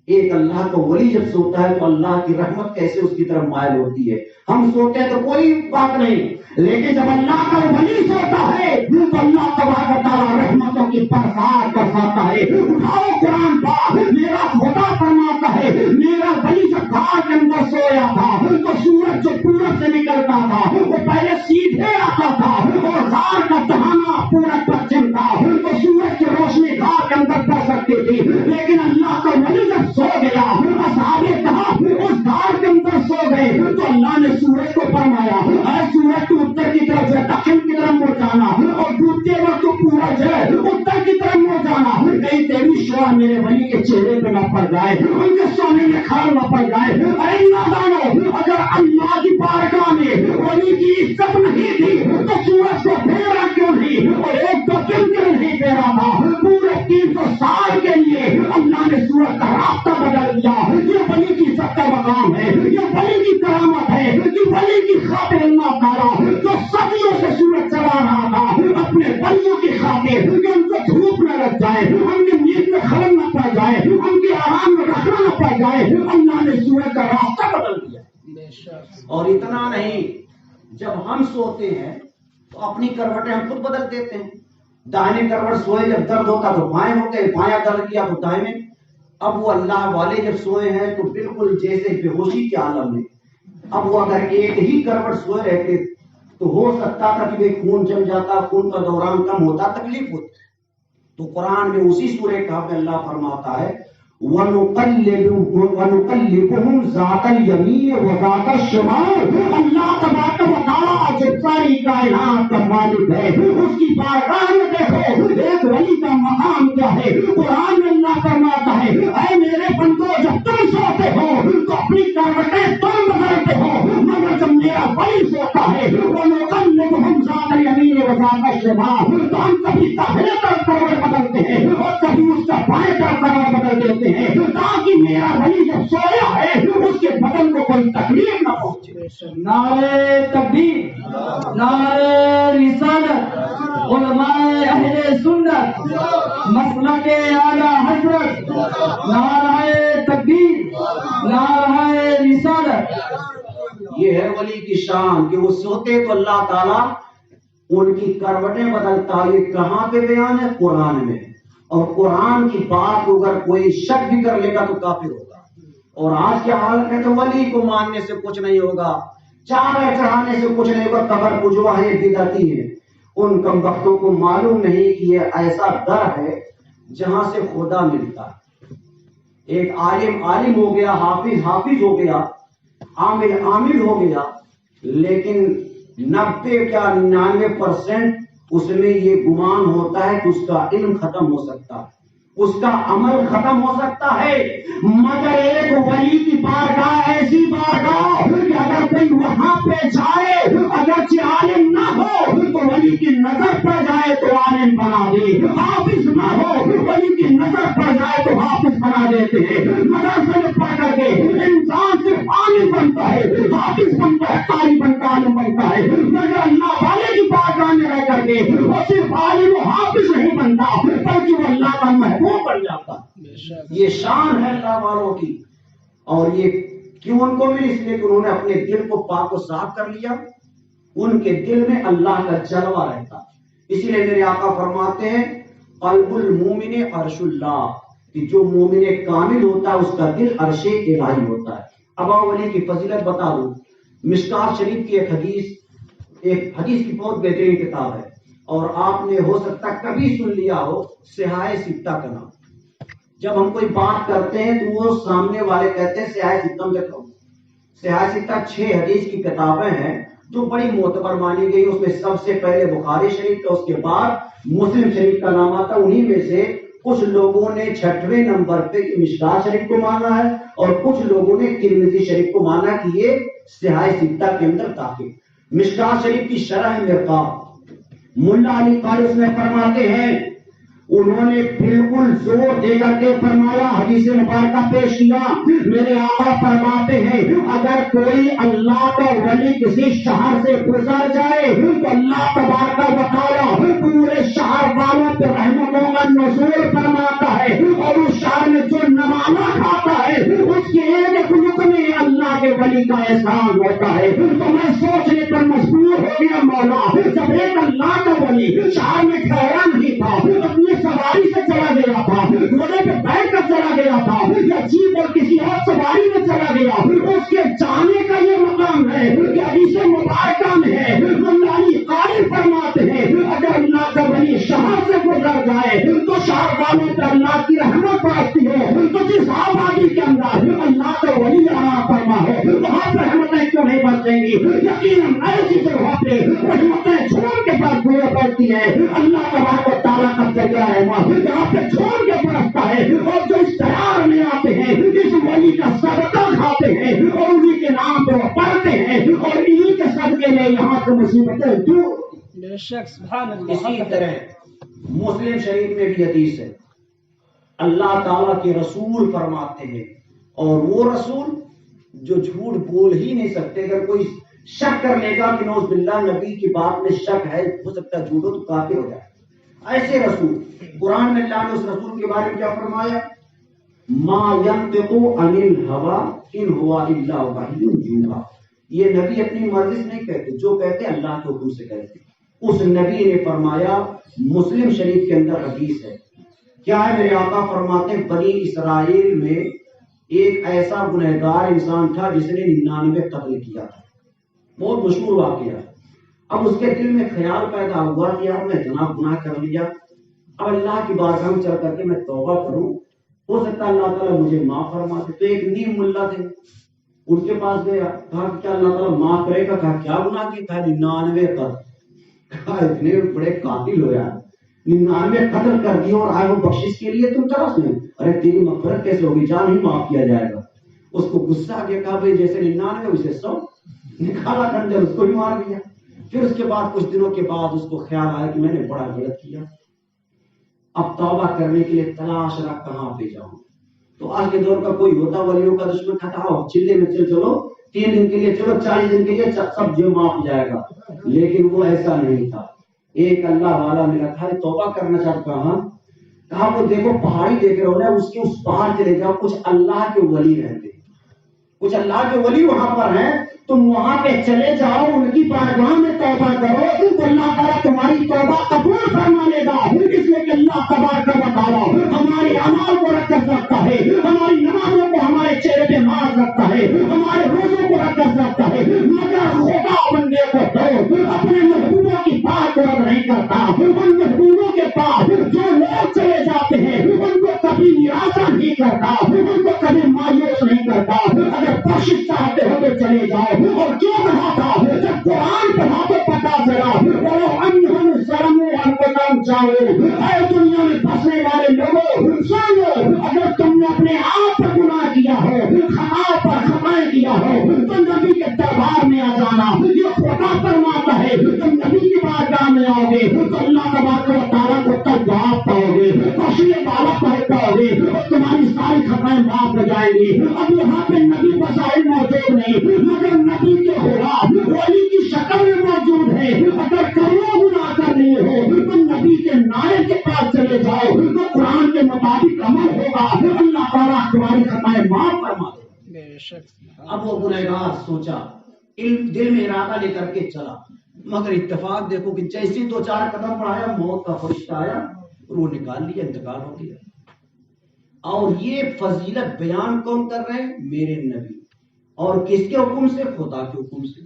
ایک اللہ کا ولی جب سوتا ہے تو اللہ کی رحمت کیسے اس کی طرف مائل ہوتی ہے۔ ہم سوتے ہیں تو کوئی بات نہیں، لیکن جب اللہ کا ولی سوتا ہے تو اللہ تبارک و تعالی رحمتوں کی برسات برساتا ہے۔ اٹھاؤ قرآن پاک، میرا خدا فرماتا ہے میرا ولی جب غار کے اندر سویا تھا تو سورج جو پورب سے نکلتا تھا وہ پہلے سیدھے آتا تھا، اور غار کا دہانا پورب پچھم تھا تو سورج کی روشنی غار کے اندر پڑ سکتی تھی، لیکن اللہ کا ولی جب سو گیا، اصحاب کہف اس غار کے اندر سو گئے تو اللہ نے سورج کو فرمایا اے سورج تو اتر کی طرف سے دکن کی طرف مڑ جانا، اور ڈوبتے وقت تو پورا جو ہے اتر کی طرف مڑ جانا، کہیں تیری شعا میرے ولی کے چہرے پہ نہ پڑ جائے، ان کے سونے میں کھال نہ پڑ جائے۔ اے نادانو، اگر اللہ کی بارگاہ میں ولی کی عزت نہیں تھی تو سورج کو پھیرا کیوں نہیں، اور ایک دکن کیوں نہیں پھیرا تھا؟ پورے 300 سال کے لیے اللہ نے سورج کا راستہ بدل دیا۔ یہ ولی کی عزت کا مقام ہے، یہ ولی کی کرامت ہے۔ کہ ولی کی خاطر اللہ تعالیٰ جو صدیوں سے سورج چلا رہا تھا اپنے ولیوں کی خاطر کہ ان کو دھوپ نہ لگ جائے، ان کے نیند میں خلل نہ پڑ جائے، ان کے آرام میں رکھنا نہ پڑ جائے، اللہ نے سورج کا راستہ بدل دیا۔ اور اتنا نہیں، جب ہم سوتے ہیں تو اپنی کروٹیں ہم خود بدل دیتے ہیں۔ دائیں کروٹ سوئے جب درد ہوتا تو بائیں ہوتے، بایاں درد کیا تو دائیں۔ اب وہ اللہ والے جب سوئے ہیں تو بالکل جیسے بے ہوشی کے عالم میں، اب وہ اگر ایک ہی کروٹ سوئے رہتے تو ہو سکتا تھا کہ خون جم جاتا، خون کا دوران کم ہوتا، تکلیف ہوتی۔ تو قرآن میں اسی سورہ کہف میں اللہ فرماتا ہے وَنُقَلِّبُهُمْ ذَاتَ الْيَمِينِ وَذَاتَ الشِّمَالِ۔ اللہ تبارک و تعالیٰ جو ساری کائنات کا مالک ہے، اس کی بارگاہ میں دیکھو ایک ولی کا مقام کیا ہے۔ قرآن میں اللہ فرماتا ہے اے میرے بندو، جب تم سوتے ہو تو اپنی کروٹیں تم بدلتے ہو، مگر جب میرا ولی سوتا ہے وَنُقَلِّبُهُمْ ذَاتَ الْيَمِينِ وَذَاتَ الشِّمَالِ، تو ہم کبھی داہنے طرف کروٹ بدلتے ہیں اور کبھی اس کا بائیں طرف کروٹ بدل دیتے ہیں تاکہ میرا ولی جب سویا ہے اس کے بدن کو کوئی تکلیف نہ پہنچے۔ نعرہ تکبیر، نعرہ رسالت، علماء اہل سنت، مسلک اعلیٰ حضرت، نعرہ تکبیر، نعرہ رسالت۔ یہ ہے ولی کی شان کہ وہ سوتے تو اللہ تعالیٰ ان کی کروٹیں بدلتا۔ یہ کہاں پہ بیان ہے؟ قرآن میں۔ اور قرآن کی بات کو اگر کوئی شک بھی کر لے گا تو کافر ہوگا۔ اور آج کے حالت میں تو ولی کو ماننے سے کچھ نہیں ہوگا، چادر چڑھانے سے کچھ نہیں ہوگا، قبر پجوا ہے، بدعتی ہے۔ ان کم وقتوں کو معلوم نہیں کہ یہ ایسا در ہے جہاں سے خدا ملتا ہے۔ ایک عالم عالم ہو گیا، حافظ حافظ ہو گیا، عامل عامل ہو گیا، لیکن 99% اس میں یہ گمان ہوتا ہے کہ اس کا علم ختم ہو سکتا ہے، اس کا عمل ختم ہو سکتا ہے، مگر ایک ولی کی بارگاہ ایسی بارگاہ کہ اگر کوئی وہاں پہ جائے اگرچہ عالم نہ ہو تو ولی کی نظر پڑ جائے تو عالم بنا دے، حافظ نہ ہو ولی کی نظر پڑ جائے تو حافظ بنا دیتے ہیں۔ مدرسے میں پڑھ کر کے انسان صرف عالم بنتا ہے، حافظ بنتا ہے، قاری بنتا ہے، عالم بنتا ہے، مگر اللہ والے کی بارگاہ میں رہ کر کے وہ صرف عالم و حافظ نہیں بنتا بلکہ وہ اللہ کا محبوب بن جاتا۔ یہ شان ہے اللہ والوں کی۔ اور یہ کیوں ان کو ملی؟ اس لیے کہ انہوں نے اپنے دل کو پاک و صاف کر لیا، ان کے دل میں اللہ کا جلوہ رہتا۔ اسی لیے میرے آقا فرماتے ہیں قلب المومن عرش اللہ، کہ جو مومن کامل ہوتا ہے اس کا دل عرش الہی ہوتا ہے۔ ابا ولی کی فضیلت بتا دوں، مشکات شریف کی ایک حدیث کی بہت بہترین کتاب ہے، اور آپ نے ہو سکتا کبھی سن لیا ہو سیاہ ستہ کا نام۔ جب ہم کوئی بات کرتے ہیں تو وہ سامنے والے کہتے ہیں سیاہ ستہ میں دکھاؤ۔ سیاہ ستہ 6 حدیث کی کتابیں ہیں جو بڑی معتبر مانی گئی۔ اس میں سب سے پہلے بخاری شریف کا، اس کے بعد مسلم شریف کا نام آتا۔ انہی میں سے کچھ لوگوں نے 6ویں نمبر پہ مشکات شریف کو مانا ہے، اور کچھ لوگوں نے ترمذی شریف کو مانا کہ یہ سیاہ ستہ کے اندر داخل۔ مشکات شریف کی شرح مرقات ملا علی قاری اس میں فرماتے ہیں، انہوں نے بالکل زور دے کر کے فرمایا، حدیث مبارکہ پیش کیا، میرے آقا فرماتے ہیں اگر کوئی اللہ کا ولی کسی شہر سے گزر جائے تو اللہ تبارک و تعالی پورے شہر والوں پہ رحمتوں کا نزول فرماتا ہے، اور اس شہر میں جو نمانا کھاتا ہے اس کے ایک رکن میں اللہ کے ولی کا احسان ہوتا ہے۔ تو میں سوچنے پر مجبور ہو گیا، مولا جب ایک اللہ کا ولی شہر میں ٹھہرا نہیں تھا، اپنی سواری سے چلا گیا تھا، گھوڑے پہ بیٹھ کر چلا گیا تھا، یا جیپ اور کسی اور سواری میں چلا گیا، اس کے جانے کا یہ مقام ہے کہ حدیث مبارکہ میں ہے، اللہ علی قاری فرماتے ہیں اگر اللہ کا ولی شہر سے گزر جائے تو شہر والوں پر اللہ کی رحمت برستی ہو، تو جس آبادی کے اندر اللہ کا ولی آرام فرما ہے وہاں پر رحمتیں کیوں نہیں برسیں گی؟ یقیناً ایسی جگہ پہ رحمتیں چھوڑ کے بعد دور پڑتی ہے۔ اللہ تبارک و تعالیٰ کا ذریعہ ہے جہاں پہ چھوڑ کے برستا ہے، اور جو اس تیار میں آتے ہیں اس ولی کا صدقہ کھاتے ہیں اور انہی کے نام پہ وہ پڑھتے ہیں، اور انہی کے صدقے میں یہاں سے مصیبتیں دور۔ بے شک سبحان اللہ۔ اسی طرح مسلم شریف میں بھی حدیث ہے، اللہ تعالیٰ کے رسول فرماتے ہیں، اور وہ رسول جو جھوٹ بول ہی نہیں سکتے. اگر کوئی شک کر لے گا کہ نوز باللہ نبی کی بات میں شک ہے، ہو سکتا ہے جھوٹ ہو، تو کافر ہو جائے. ایسے رسول قرآن میں اللہ نے اس رسول کے بارے میں کیا فرمایا؟ ما ينطق عن الهوى ان هو الا وحی یوحی. یہ نبی اپنی مرضی سے نہیں کہتے، جو کہتے اللہ کے حکم سے کہتے. اس نبی نے فرمایا، مسلم شریف کے اندر حدیث ہے، کیا ہے میرے آقا فرماتے ہیں بنی اسرائیل میں ایک ایسا گنہگار انسان تھا جس نے 99 قتل کیا تھا. بہت مشہور واقعہ. اب اس کے دل میں خیال پیدا ہوا کہ یار میں اتنا گناہ کر لیا، اب اللہ کی بارگاہ میں چل کر کے میں توبہ کروں، ہو سکتا ہے اللہ تعالیٰ مجھے معاف فرما دے. تو ایک نیم ملا تھے، ان کے پاس گیا، کہا کہ کیا اللہ تعالیٰ معاف کرے گا؟ کہا کیا گناہ کی؟ کہا 99 قتل. کہا اتنے بڑے قاتل ہو یار، 99 قتل کر دیے اور آئے ہو بخشش کے لیے تم طرف میں؟ ارے تیری مغفرت کیسے ہوگی؟ جان ہی معاف کیا جائے گا. اس کو غصہ آ گیا، کہا بھائی جیسے 99 اسے 100. نکالا خنجر، اس کو بھی مار دیا. پھر اس کے بعد کچھ دنوں کے بعد اس کو خیال آیا کہ میں نے بڑا غلط کیا، اب توبہ کرنے کے لیے تلاش رہا کہاں پہ جاؤں. تو آج کے دور کا کوئی ہوتا ولیوں کا دشمن، کہتا ہو چلے میں چلو 3 دن کے لیے، چلو 40 دن کے لیے سب جو معاف ہو جائے گا. لیکن وہ ایسا نہیں تھا. ایک اللہ والا ملا تھا، توبہ کرنا چاہتا. کہا وہ دیکھو پہاڑی دیکھ رہے ہو نا، اس کے اس پہاڑ چلے جاؤ، کچھ اللہ کے ولی رہتے، کچھ اللہ کے ولی وہاں پر ہیں، تم وہاں پہ چلے جاؤ، ان کی بارگاہ میں توبہ کرو تو اللہ تعالیٰ تمہاری توبہ قبول فرما لے گا. اس لیے کہ اللہ تبارک و تعالیٰ ہمارے اعمال کو رکھ سکتا ہے، ہماری نمازوں کو ہمارے چہرے پہ مار سکتا ہے، ہمارے روزوں کو رکھ سکتا ہے، مگر خدا بندے کو دو اپنے محبوبوں کی بات کو رد نہیں کرتا. ان محبوبوں کے پاس جو لوگ چلے جاتے ہیں ان کو کبھی نراشا نہیں کرتا، ان کو کبھی مایوس نہیں کرتا. اگر بخشش چاہتے ہو تو چلے جاؤ. اور کیوں کہا تھا؟ جب قرآن پڑھا تو پتا چلا وہ انہم ظلموا انفسہم جاؤ. اے دنیا میں پھنسنے والے لوگوں سنو، اگر تم نے اپنے آپ پر گناہ کیا ہو، خطا پر خطائیں کیا ہو، تو نبی کے دربار میں آ جانا. یہ خدا فرماتا ہے تم نبی کی بارگاہ میں آؤ گے تو اللہ تبارک و تعالیٰ کو تواب پاؤ گے، بخشنے والا پاؤ گے، اور تمہاری ساری خطائیں معاف ہو جائیں گی. اب یہاں پہ نبی بظاہر موجود نہیں، مگر نبی کے ہوا ولی کی شکل میں موجود ہے. اگر کروڑوں گناہ کر رہے ہو تو نبی کے نائب کے پاس چلے جاؤ تو قرآن کے مطابق عمل ہوگا، اللہ تعالیٰ تمہاری خطائیں معاف فرما دے. اب وہ گنہگار سوچا، دل میں ارادہ لے کر کے چلا، مگر اتفاق دیکھو کہ جیسے 2-4 قدم بڑھایا موت کا فرشتہ آیا اور وہ نکال لیا، انتقال ہو گیا. اور یہ فضیلت بیان کون کر رہے ہیں؟ میرے نبی. اور کس کے حکم سے؟ خدا کے حکم سے.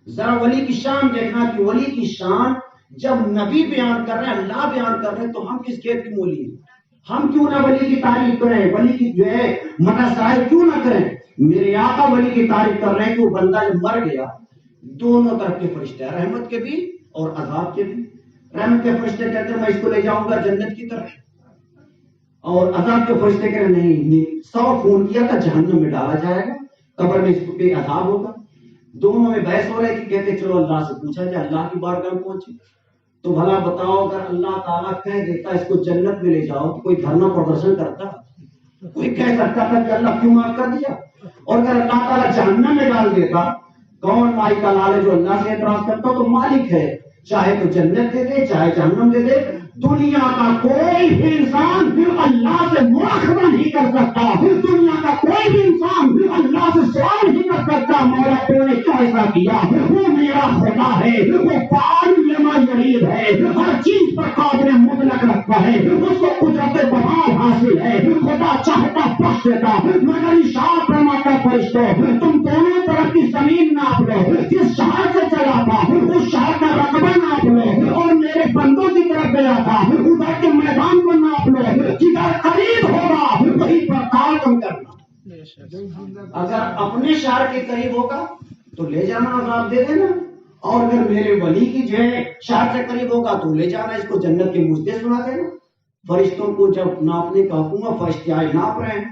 ذرا ولی کی شان دیکھنا کہ ولی کی شان جب نبی بیان کر رہے ہیں، اللہ بیان کر رہے ہیں، تو ہم کس کھیت کی مولی ہیں؟ ہم کیوں نہ ولی کی تعریف کریں، ولی کی جو ہے مدح کیوں نہ کریں؟ میرے آقا ولی کی تعریف کر رہے ہیں کہ وہ بندہ جب مر گیا، دونوں طرف کے فرشتے، رحمت کے بھی اور عذاب کے بھی. رحمت کے فرشتے کہتے ہیں میں اس کو لے جاؤں گا جنت کی طرف، اور عذاب کے فرشتے کہتے ہیں نہیں، 100 خون کیا تھا جہنم میں ڈالا جائے گا، قبر میں اس پہ عذاب ہوگا. دونوں میں بحث ہو رہی تھی. کہتے چلو اللہ سے پوچھا جائے. اللہ کی بارگاہ میں پہنچے تو بھلا بتاؤ، اگر اللہ تعالیٰ کہہ دیتا اس کو جنت میں لے جاؤ تو کوئی دھرنا پردرشن کرتا؟ کوئی کہہ سکتا تھا کہ اللہ کیوں معاف کر دیا؟ اور اگر اللہ تعالیٰ جہنم میں ڈال دیتا، کون مالک کا لال ہے جو اللہ سے اعتراض کرتا؟ تو مالک ہے، چاہے تو جنت دے دے چاہے جہنم دے دے. دنیا کا کوئی بھی انسان اللہ سے مراقبہ نہیں کر سکتا، دنیا کا کوئی بھی انسان اللہ سے سوال نہیں کر سکتا مولا تو نے کیا ایسا کیا. وہ میرا خدا ہے، وہ فعال لما یرید ہے، ہر چیز پر قادر مطلق رکھتا ہے، اس کو قدرت بہار حاصل ہے. خدا چاہتا بخش دیتا، مگر اشارہ فرماتا فرشتوں تم دونوں طرف کی زمین ناپ لو، جس شہر سے چلا تھا اس شہر کا رقبہ ناپ لو، اور میرے بندوں کی طرف گیا تھا ادھر کے میدان کو ناپ لو، جدھر قریب ہوگا وہیں پر قدم کرنا. اگر اپنے شہر کے قریب ہوگا تو لے جانا عذاب دے دینا، اور اگر میرے ولی کی جو ہے شہر سے قریب ہوگا تو لے جانا، اس کو جنت کے مجدے سنا دینا. فرشتوں کو جب ناپنے کا حکم ہے، فرشتے آئے ناپ رہے ہیں.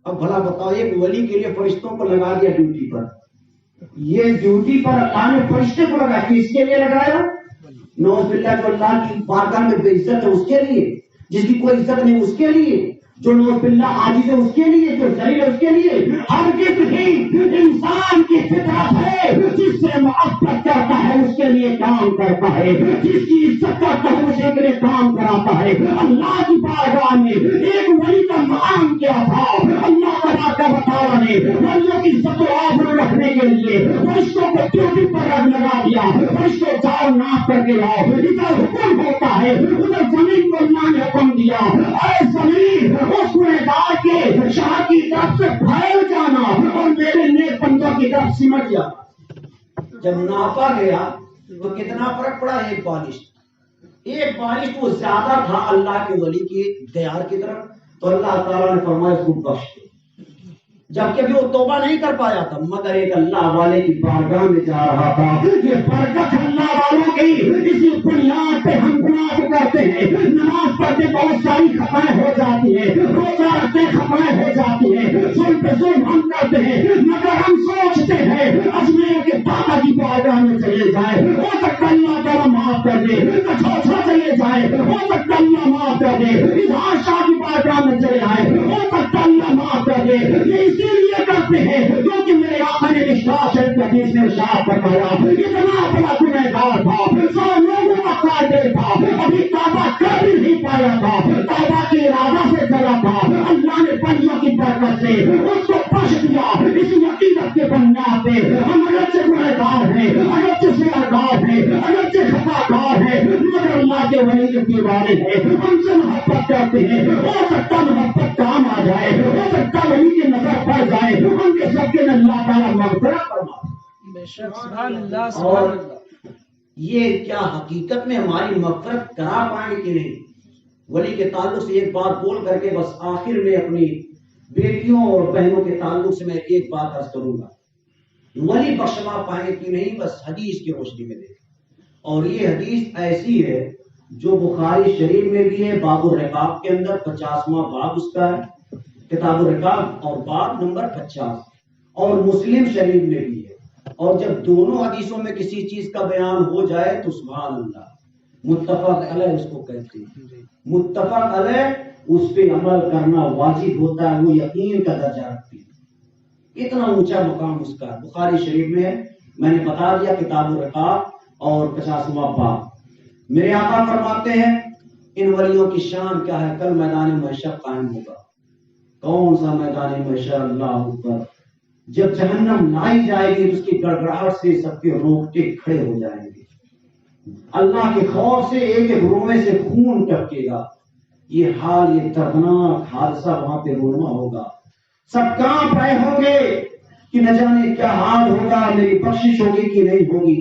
اب بھلا بتاؤ، ایک ولی کے لیے فرشتوں کو لگا دیا ڈیوٹی پر. یہ ڈیوٹی پر اللہ نے فرشتے کو لگا، کس کے لیے لگایا؟ نوز باللہ جو اللہ کی بارگاہ میں بے عزت ہے اس کے لیے، جس کی کوئی عزت نہیں اس کے لیے. جو نوز باللہ عاجز ہے اس کے لیے، جو ذلیل ہے اس کے لیے، ہرگز نہیں۔ انسان کی فطرت ہے، جس سے محبت کرتا ہے اس کے لیے کام کرتا ہے، جس کی عزت کرتا ہے اسی کے لیے کام کراتا ہے۔ اللہ کی بارگاہ میں ایک ولی کا مقام کیا تھا، اللہ تبارک و تعالیٰ نے ولیوں کی عزت و آبرو رکھنے کے لیے فرشتوں کو ڈیوٹی پر لگا دیا، فرشتوں جاؤ ناپ کر کے لاؤ، ادھر حکم ہوتا ہے، ادھر زمین کو اللہ نے حکم دیا، اے زمین اس گنہگار کے شاہ کی طرف سے پھیل جانا اور میرے نیک بندوں کی طرف سمٹ جانا۔ جب ناپا گیا تو کتنا فرق پڑا؟ ایک بارش وہ زیادہ تھا اللہ کے ولی کی دیار کی طرف، تو اللہ تعالیٰ نے فرمایا اس کو بخش دو، جبکہ بھی وہ توبہ نہیں کر پایا تھا، مگر ایک اللہ والے کی بارگاہ میں جا رہا تھا۔ یہ برکت اللہ والوں کی، اسی بنیاد پہ ہم گناہ کرتے ہیں، نماز پڑھتے بہت ساری خطائیں ہو جاتی ہیں، روزہ رکھتے خطائیں ہو جاتی ہیں، ظلم پہ ظلم ہم کرتے ہیں، مگر ہم سوچتے ہیں اجمیر کے بابا کی بارگاہ میں چلے جائیں، ہو سکتا اللہ تعالیٰ معاف کر دے، کچھوچھا چلے جائیں، ہو سکتا اللہ معاف کر دے، اظہار شاہ کی بارگاہ میں چلے آئے، ہو سکتا اللہ معاف کر دے۔ یہ اسی لیے کرتے ہیں کیونکہ میرے آقا نے مشکوٰۃ شریف کی حدیث میں ارشاد فرمایا، اتنا بڑا گنہگار تھا، 100 لوگوں کا قاتل تھا، ابھی توبہ کر بھی نہیں پایا تھا، توبہ کے ارادہ سے چلا تھا، اللہ نے بندوں کی برکت سے اس کو بخش دیا۔ اس عقیدت کے بنیاد پہ ہم اگرچہ گنہگار ہیں، اگرچہ سیاہگار ہیں، اگرچہ خطاکار ہیں، مگر اللہ کے ولی کے دیوانے ہیں، ہم سے محبت کرتے ہیں، ہو سکتا محبت کام آ جائے، ہو سکتا ولی کی نظر پڑ جائے، ہم کے سب کے اللہ تعالیٰ مغفرت فرمائے۔ بے شک سبحان اللہ سبحان اللہ۔ یہ کیا حقیقت میں ہماری مغفرت کرا پائیں گے کہ نہیں؟ ولی کے تعلق سے ایک بات بول کر کے بس آخر میں اپنی بیٹیوں اور بہنوں کے تعلق سے میں ایک بات عرض کروں گا، ولی بخشوا پائیں گے کہ نہیں بس حدیث کی روشنی میں دیکھیں، اور یہ حدیث ایسی ہے جو بخاری شریف میں بھی ہے، باب الرقاق کے اندر 50واں باب اس کا ہے، کتاب الرقاق اور باب نمبر 50، اور مسلم شریف میں بھی ہے۔ اور جب دونوں حدیثوں میں کسی چیز کا بیان ہو جائے تو سبحان اللہ، متفق علیہ اس کو کہتے ہیں، متفق علیہ اس پہ عمل کرنا واجب ہوتا ہے، وہ یقین کا درجہ رکھتی ہے، اتنا اونچا مقام اس کا ہے، بخاری شریف میں ہے، میں نے بتا دیا کتاب الرقاق اور 50واں باب۔ میرے آقا فرماتے ہیں ان ولیوں کی شان کیا ہے، کل میدان محشر قائم ہوگا۔ کون سا میدان محشر؟ اللہ اکبر، جب جہنم لائی جائے گی اس کی گڑگڑاہٹ سے سب کے رونگٹے کھڑے ہو جائیں گے، اللہ کے خوف سے ایک ایک روئے سے خون ٹپکے گا، یہ حال، یہ دردناک حادثہ وہاں پہ رونما ہوگا، سب کانپ رہے ہوں گے کہ نہ جانے کیا حال ہوگا، میری بخشش ہوگی کہ نہیں ہوگی،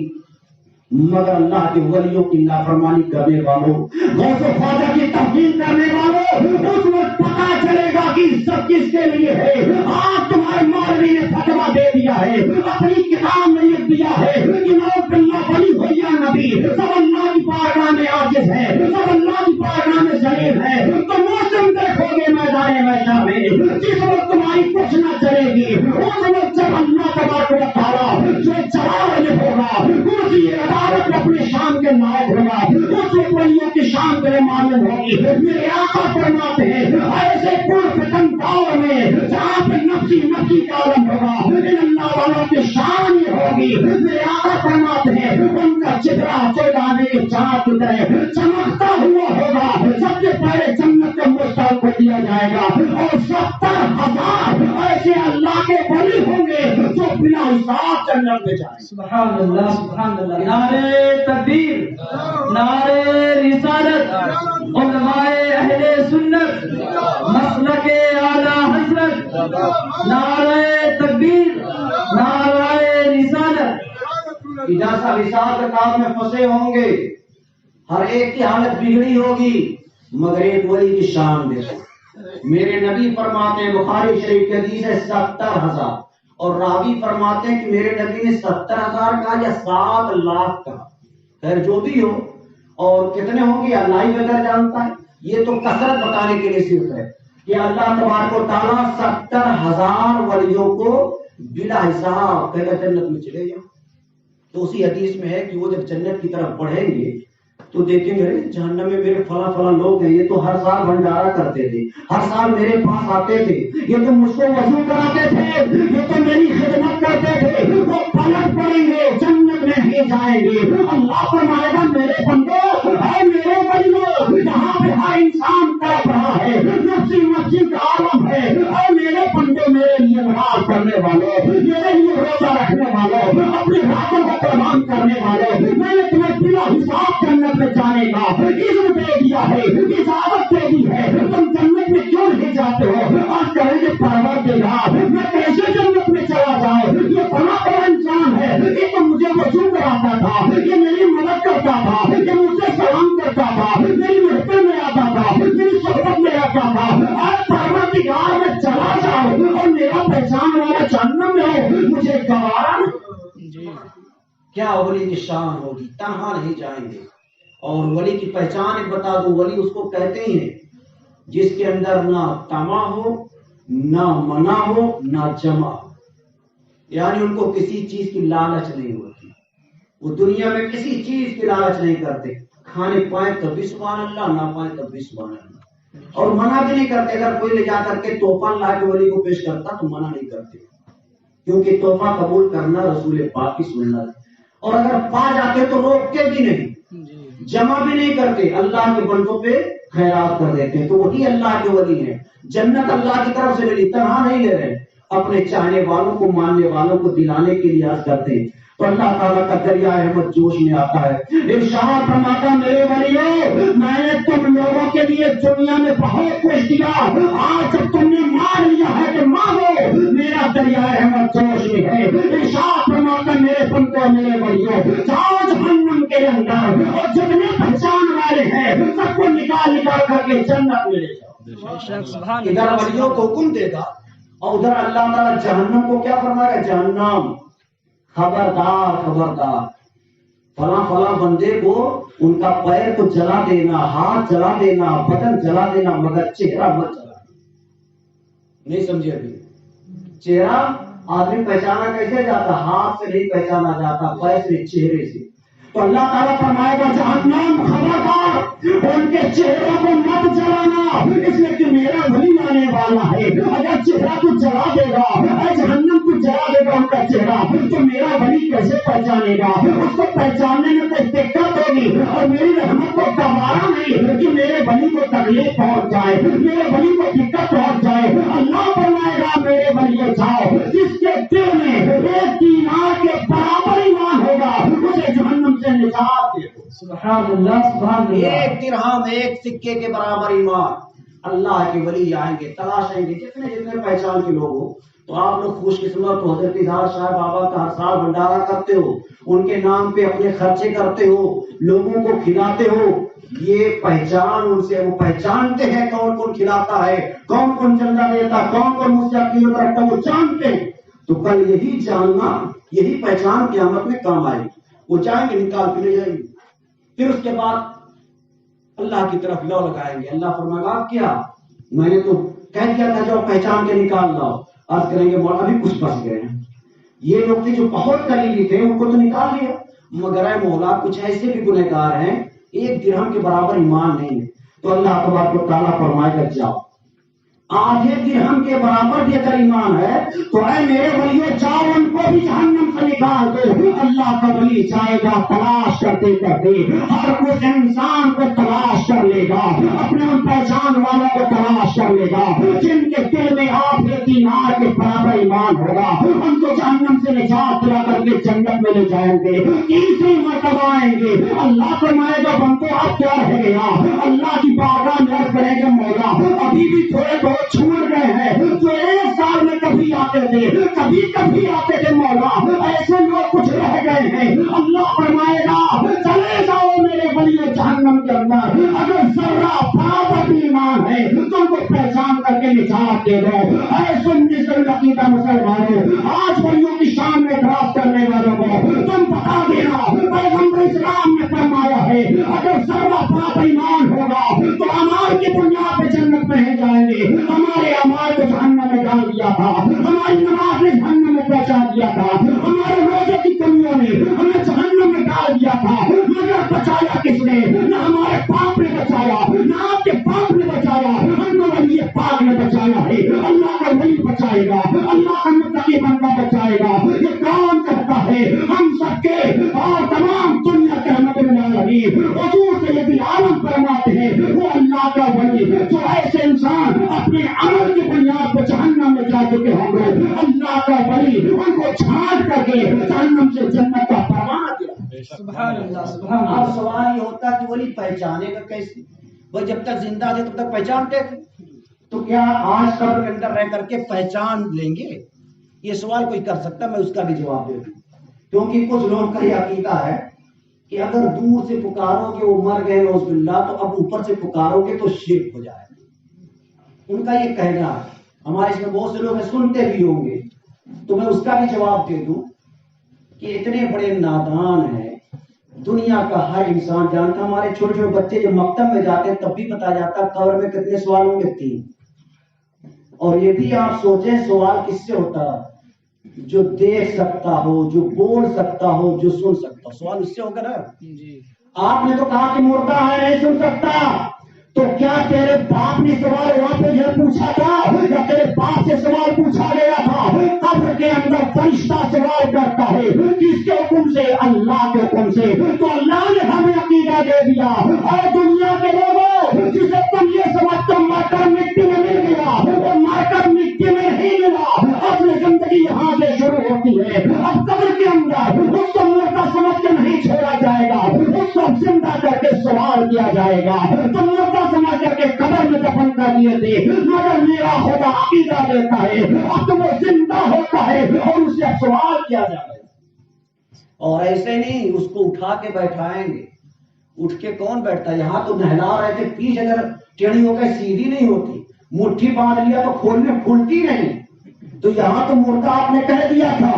مگر اللہ کے ولیوں کی نافرمانی کرنے والوں، غوث و خواجہ کی توہین کرنے والوں، اس وقت پتا چلے گا کہ سب کس کے لیے ہے۔ آج تمہارے مولوی نے فتوا دے دیا ہے، اپنی کتاب میں لکھ دیا ہے کہ نعوذ باللہ ولی ہو یا نبی سب اللہ کی بارگاہ میں عاجز ہے، سب اللہ کی بارگاہ میں ذلیل ہے، تو موسم دیکھو گے میدان محشر میں، جس وقت تمہاری کچھ نہ چلے گی، اس وقت جب اللہ تبارک و تعالیٰ جو جلال ہوگا، کرسی عدالت اپنے شان کے نائب ہوگا، اس ولیوں کی شان کے معلوم ہوگی۔ میرے آقا فرماتے ہیں ایسے پرفتن دور میں جہاں پہ نفسی نفسی کا عالم ہوگا، ان اللہ والوں کی شان یہ ہوگی، میرے آقا فرماتے ہیں ان کا چہرہ چودانے کے چاند کی طرح چمکتا ہوا ہوگا، سب سے پہلے جنت کے مستحق کو دیا جائے گا، اور 70,000 ایسے اللہ کے ولی ہوں گے جو بنا حساب جنت میں جائیں۔ سبحان اللہ سبحان اللہ۔ نعرے تکبیر، نعرے رسالت، علماء اہل سنت، مسلک اعلی حضرت، نعرے تکبیر، نعرے رسالت۔ جیسا رسالت کام میں پھنسے ہوں گے، ہر ایک کی حالت بگڑی ہوگی، مگر ایک ولی کی شان دیکھو، میرے نبی فرماتے ہیں، بخاری شریف کی حدیث ہے 70,000، اور راوی فرماتے ہیں کہ میرے نبی نے 70,000 کہا یا 7 لاکھ کہا، خیر جو بھی ہو، اور کتنے ہوں گے اللہ ہی بہتر جانتا ہے، یہ تو کثرت بتانے کے لیے صرف ہے کہ اللہ تبارک و تعالیٰ 70,000 ولیوں کو بلا حساب کہے گا جنت میں چلے جاؤ۔ تو اسی حدیث میں ہے کہ وہ جب جنت کی طرف بڑھیں گے تو دیکھیں گے جہنم میں میرے فلاں فلاں لوگ ہیں، یہ تو ہر سال بھنڈارا کرتے تھے، ہر سال میرے پاس آتے تھے، یہ تو مجھ کو وضو کراتے تھے، یہ تو میری خدمت کرتے تھے، وہ پلٹ پڑیں گے، جنت میں ہی جائیں گے۔ اللہ فرمائے گا میرے بندو، اے میرے بندو، یہاں پہ ہر انسان تڑپ رہا ہے، نفسی نفسی کا عالم ہے، اے میرے بندو، میرے لیے نماز پڑھنے والوں، میرے لیے روزہ رکھنے والوں، اپنے راتوں کو قربان کرنے والوں، میں نے تمہیں بلا حساب جنت میں جانے کا اذن دے دیا ہے، اجازت دے دی ہے، تم جنت میں کیوں نہیں جاتے ہو؟ آج کہیں گے پروردگار میں کیسے جنت میں چلا جاؤں؟ یہ بڑا بڑا انسان ہے، یہ تو مجھے وضو کراتا تھا، یہ میری مدد کرتا تھا، یہ مجھ سے سلام کرتا تھا، میری محفل میں آتا تھا، میری صحبت میں آتا تھا، آج پروردگار میں چلا جاؤں اور میرا پہچان والا جہنم میں ہو، مجھے گوارا نہیں۔ کیا ولی کی شان ہوگی، تنہا نہیں جائیں گے۔ اور ولی کی پہچان ایک بتا دوں، ولی اس کو کہتے ہی ہیں جس کے اندر نہ طمع ہو، نہ منع ہو، نہ جمع ہو، یعنی ان کو کسی چیز کی لالچ نہیں ہوتی، وہ دنیا میں کسی چیز کی لالچ نہیں کرتے، کھانے پائیں تب بھی سبحان اللہ، نہ پائیں تب بھی سبحان اللہ، اور منع بھی نہیں کرتے۔ اگر کوئی لے جا کر کے تحفہ لا کے ولی کو پیش کرتا تو منع نہیں کرتے، کیونکہ تحفہ قبول کرنا رسول پاک کی سنت ہے، اور اگر پا جاتے تو روکتے بھی نہیں، جمع بھی نہیں کرتے، اللہ کے بندوں پہ خیرات کر دیتے ہیں، تو وہی اللہ کے ولی ہیں۔ جنت اللہ کی طرف سے ملی، تنہا نہیں لے رہے، اپنے چاہنے والوں کو، ماننے والوں کو دلانے کے لیے عرض کرتے ہیں۔ تو اللہ تعالیٰ کا دریا رحمت جوش میں آتا ہے، ارشاد فرماتا میرے ولیوں، میں نے تم لوگوں کے لیے دنیا میں بہت کچھ دیا، آج جب تم نے مان لیا ہے کہ مانگو، میرا دریا رحمت جوش میں ہے۔ ارشاد فرماتا میرے بندوں، میرے ولیوں، جاؤ جہنم کے اندر اور جتنے پہچان والے ہیں سب کو نکال نکال کر کے جنت میں لے جاؤ۔ ادھر ولیوں کو حکم دے گا اور ادھر اللہ تعالیٰ جہنم کو کیا فرمائے گا؟ جہنم خبردار خبردار، فلاں فلاں بندے کو ان کا پیر تو جلا دینا، ہاتھ جلا دینا، بدن جلا دینا، مگر چہرہ مت جلا دینا۔ نہیں سمجھے ابھی؟ چہرہ آدمی پہچانا کیسے جاتا؟ ہاتھ سے نہیں پہچانا جاتا، پیر سے، چہرے سے۔ تو اللہ تعالیٰ فرمائے گا جہنم خبردار، ان کے چہروں کو مت جلانا، اس لیے کہ میرا ولی آنے والا ہے، اگر چہرہ کو جلا دے گا، اے جہنم کو جلا دے گا ان کا چہرہ، تو میرا ولی کیسے پہچانے گا؟ اس کو پہچاننے میں کوئی دقت ہوگی، اور میری رحمت کو گوارا نہیں کہ میرے ولی کو تکلیف پہنچ جائے، میرے ولی کو دقت پہنچ جائے۔ اللہ فرمائے گا میرے ولی جاؤ، جس کے دل میں ایک دینار کے برابر ایمان ہوگا اسے جہنم سے نجات دے دو۔ سبحان اللہ، سبحان اللہ۔ ایک درہم، ایک سکے کے برابر ایمان، اللہ کے ولی آئیں گے، تلاشیں گے، جتنے جتنے پہچان کے لوگ ہو۔ تو آپ لوگ خوش قسمت ہو، حضرت اظہار شاہ بابا کا ہر سال بھنڈارا کرتے ہو، ان کے نام پہ اپنے خرچے کرتے ہو، لوگوں کو کھلاتے ہو، یہ پہچان ان سے، وہ پہچانتے ہیں کون کون کھلاتا ہے، کون کون چندہ دیتا، کون کون مجھ سے عقیدت رکھتا، وہ جانتے ہیں۔ تو کل یہی جاننا، یہی پہچان قیامت میں کام آئے گی، وہ جائیں گے نکال کے لے جائیں گے۔ پھر اس کے بعد اللہ کی طرف لو لگائیں گے، اللہ فرمائے گا کیا میں نے تو کہہ دیا تھا جو پہچان کے نکال لاؤ، عرض کریں گے مولا ابھی کچھ پھنس گئے ہیں، یہ لوگ تھے جو بہت قریبی تھے ان کو تو نکال لیا، مگر اے مولا کچھ ایسے بھی گنہگار ہیں ایک درہم کے برابر ایمان نہیں ہے۔ تو اللہ تبارک و تعالیٰ فرمائے گا جاؤ، آدھے درہم کے برابر بھی اگر ایمان ہے تو اے میرے ولیوں جاؤ ان کو بھی جہنم سے نکال دو۔ اللہ کا ولی جائے گا تلاش کرتے کرتے، ہر کچھ انسان کو تلاش کر لے گا، اپنے ان پہچان والوں کو تلاش کر لے گا جن کے دل میں آدھے دینار کے برابر ایمان ہوگا، ان کو جہنم سے نجات دلا کر کے جنت میں لے جائیں گے، تیسری مرتبہ آئیں گے۔ اللہ فرمائے گا بندو آپ کیا رہ گیا؟ اللہ کی بارگاہ میں عرض کریں گے مولا ابھی بھی تھوڑے بہت چھوڑ گئے ہیں، جو ایک سال میں کبھی آتے تھے کبھی کبھی آتے تھے مولا، ایسے لوگ کچھ رہ گئے ہیں۔ اللہ فرمائے گا چلے جاؤ میرے ولیوں جہنم کے اندر، اگر ذرہ برابر ایمان ہے تم کو پہچان کر کے نجات دے دو۔ اے سنی عقیدہ مسلمانوں، آج ولیوں کی شان میں اعتراض کرنے والوں کو تم بتا دینا، پیغمبر اسلام نے فرمایا ہے اگر ذرہ برابر ایمان ہوگا تو اعمال کی بنیاد پہ جنت میں ہی جائیں گے۔ ہمارے اعمال کو جہنم میں ڈال دیا تھا، ہماری نماز نے جہنم میں پہنچا دیا تھا، ہمارے روزے کی کمیوں نے ہمیں جہنم میں ڈال دیا تھا، مگر بچایا کس نے؟ اور تمام دنیا کے رحمت للعالمین حضور سید عالم فرماتے ہیں وہ اللہ کا ولی جو ایسے انسان اپنے عمل کی بنیاد پر جہنم میں جا چکے ہوں گے، اللہ کا ولی ان کو چھانٹ کر کے جہنم سے جنت کا فرمان دیا۔ سبحان اللہ سبحان اللہ۔ اب سوال یہ ہوتا کہ ولی پہچانے گا کیسے؟ وہ جب تک زندہ تھے تب تک پہچانتے تھے، تو کیا آج قبر کے اندر رہ کر کے پہچان لیں گے؟ یہ سوال کوئی کر سکتا، میں اس کا بھی جواب دے دوں، کیونکہ کچھ لوگ کا یہ عقیدہ ہے کہ اگر دور سے پکارو گے وہ مر گئے نعوذ باللہ، تو اب اوپر سے پکارو گے تو شرک ہو جائے گا، ان کا یہ کہنا ہے۔ ہمارے اس میں بہت سے لوگ ہیں سنتے بھی ہوں گے، تو میں اس کا بھی جواب دے دوں کہ اتنے بڑے نادان ہیں، دنیا کا ہر انسان جانتا، ہمارے چھوٹے چھوٹے بچے جو مکتب میں جاتے ہیں تب بھی بتایا جاتا ہے قبر میں کتنے سوال ہوں گے، 3۔ اور یہ بھی آپ سوچیں سوال کس سے ہوتا ہے؟ جو دیکھ سکتا ہو، جو بول سکتا ہو، جو سن سکتا ہو، سوال اس سے ہوگا نا۔ آپ نے تو کہا کہ مردہ ہے نہیں سن سکتا، تو کیا تیرے باپ نے سوال وہاں پہ یہ پوچھا تھا یا تیرے باپ سے سوال پوچھا گیا تھا؟ قبر کے اندر فرشتہ سوال کرتا ہے، کس کے حکم سے؟ اللہ کے حکم سے۔ تو اللہ نے ہمیں عقیدہ دے دیا، اور دنیا کے لوگوں جسے تم یہ سمجھتے ہو مر کر مٹی میں مل گیا، وہ مر کر مٹی میں نہیں ملا، اپنی زندگی یہاں سے شروع ہوتی ہے۔ اب قبر کے اندر اس کو مردہ سمجھ کے نہیں چھوڑا جائے گا، اس کو زندہ کر کے سوال کیا جائے گا۔ تو مردہ سمجھ کر کے قبر میں دفن کر دیے تھے، مگر میرا خدا عقیدہ دیتا ہے اب تو وہ زندہ ہوتا ہے اور اسے سوال کیا جائے گا۔ اور ایسے نہیں اس کو اٹھا کے بیٹھائیں گے، اٹھ کے کون بیٹھتا ہے؟ یہاں تو نہلا رہے تھے، پیٹھ اگر ٹیڑھی ہو کے سیدھی نہیں ہوتی، مٹھی باندھ لیا تو کھولنے کھلتی نہیں، تو یہاں تو مردہ آپ نے کہہ دیا تھا،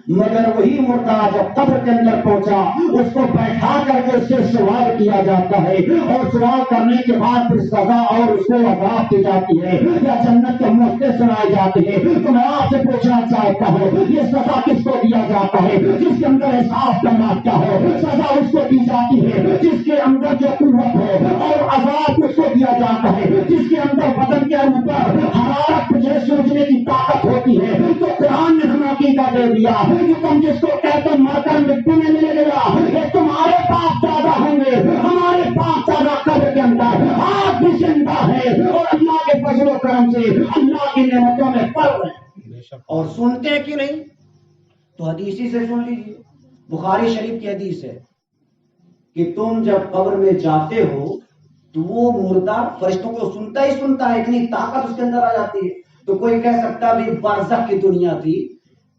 مگر وہی مردہ جب قبر کے اندر پہنچا اس کو بیٹھا کر کے اس سے سوال کیا جاتا ہے، اور سوال کرنے کے بعد پھر سزا اور اس کو عذاب دی جاتی ہے یا جنت کے موقع سنائے جاتے ہیں۔ تو میں آپ سے پوچھنا چاہتا ہوں یہ سزا کس کو دیا جاتا ہے؟ جس کے اندر احساس کرنا کیا ہو، سزا اس کو دی جاتی ہے جس کے اندر جو قوت ہے، اور عذاب اس کو دیا جاتا ہے جس کے اندر بدن کے اوپر حرارت جو سوچنے کی طاقت ہوتی ہے۔ تو قرآن نے ہمیں عقیدہ دے دیا کہ تم جس کو کہتے مر کر مٹی میں مل گیا، یہ تمہارے باپ دادا ہوں گے، ہمارے باپ دادا قبر کے اندر آج بھی زندہ ہے، اور اللہ کے فضل و کرم سے اللہ کی نعمتوں میں پل رہے ہیں۔ اور سنتے کہ نہیں؟ تو حدیثی سے سن لیجیے، بخاری شریف کی حدیث ہے کہ تم جب قبر میں جاتے ہو تو وہ مردہ فرشتوں کو سنتا ہی سنتا ہے، اتنی طاقت اس کے اندر آ جاتی ہے۔ تو کوئی کہہ سکتا بھی برزخ کی دنیا تھی،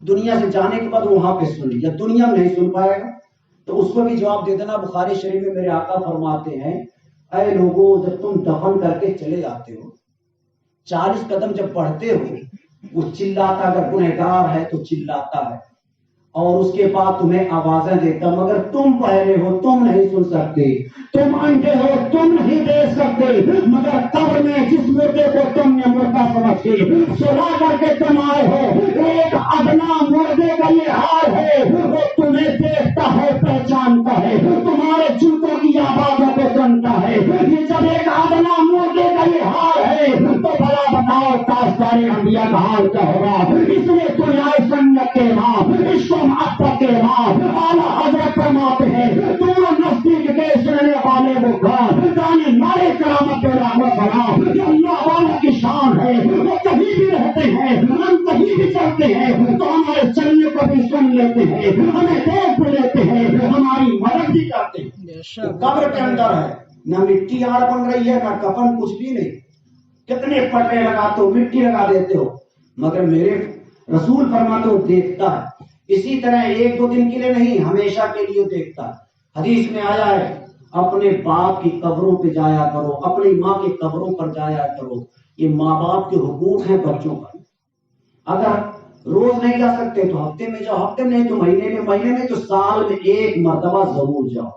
دنیا سے جانے کے بعد وہاں پہ سن لیا، دنیا میں نہیں سن پائے گا، تو اس کو بھی جواب دے دینا۔ بخاری شریف میں میرے آقا فرماتے ہیں، اے لوگوں جب تم دفن کر کے چلے جاتے ہو، 40 قدم جب بڑھتے ہو، وہ چلاتا، اگر گنہگار ہے تو چلاتا ہے، اور اس کے بعد تمہیں آوازیں دیتا، مگر تم پہرے ہو، تم نہیں سن سکتے، تم اندھے ہو، تم نہیں دیکھ سکتے، مگر قبر میں جس مردے کو تم نے مردہ سمجھ کے سلا کر کے تم آئے ہو، ایک ادنا مردے کا یہ حال ہے، وہ تمہیں دیکھتا ہے، پہچانتا ہے، تمہارے جوتوں کی آوازوں کو سنتا ہے۔ یہ جب ایک ادنا مردے کا یہ حال ہے تو بھلا بتاؤ تاجدار انبیاء کا حال کیا ہوگا؟ اس لیے دنیا سنت کے امام، عشق و محبت کے امام اعلیٰ حضرت فرماتے ہیں، دور نزدیک کے سننے والے وہ گان جانے مارے کرامت رحمت سلام، یہ اللہ والوں کی شان ہے، وہ کہیں بھی رہتے ہیں، ہم کہیں بھی چلتے ہیں تو ہمارے چلنے کو بھی سن لیتے ہیں، ہمیں دیکھ بھی لیتے ہیں، ہماری مدد بھی کرتے ہیں۔ قبر کے اندر ہے، نہ مٹی یہاں بن رہی ہے، نہ کفن، کچھ بھی نہیں، کتنے پٹے لگاتے ہو، مٹی لگا دیتے ہو، مگر میرے رسول فرماتے ہو دیکھتا ہے۔ اسی طرح 1-2 دن کے لیے نہیں، ہمیشہ کے لیے دیکھتا ہے۔ حدیث میں آیا ہے اپنے باپ کی قبروں پہ جایا کرو، اپنی ماں کی قبروں پر جایا کرو، یہ ماں باپ کے حقوق ہیں بچوں پر۔ اگر روز نہیں جا سکتے تو ہفتے میں جاؤ، ہفتے میں نہیں تو مہینے میں تو سال میں 1 مرتبہ ضرور جاؤ۔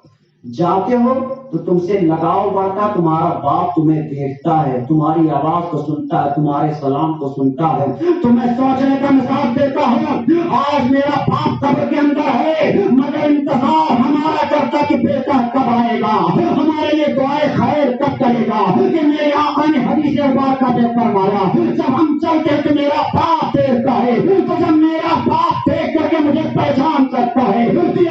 جاتے ہو تو تم سے لگاؤ بڑھتا، تمہارا باپ تمہیں دیکھتا ہے، تمہاری آواز کو سنتا ہے، تمہارے سلام کو سنتا ہے۔ تو میں سوچنے کا مثال دیتا ہوں، آج میرا باپ قبر کے اندر ہے، مگر انتظار ہمارا کرتا کہ بیٹا کب آئے گا، ہمارے لیے دعائے خیر کب کرے گا، کہ میرے آقا نے حدیث مبارکہ میں فرمایا جب ہم چلتے تو میرا باپ دیکھتا ہے، تو جب میرا باپ دیکھ کر کے مجھے پہچان کرتا ہے تو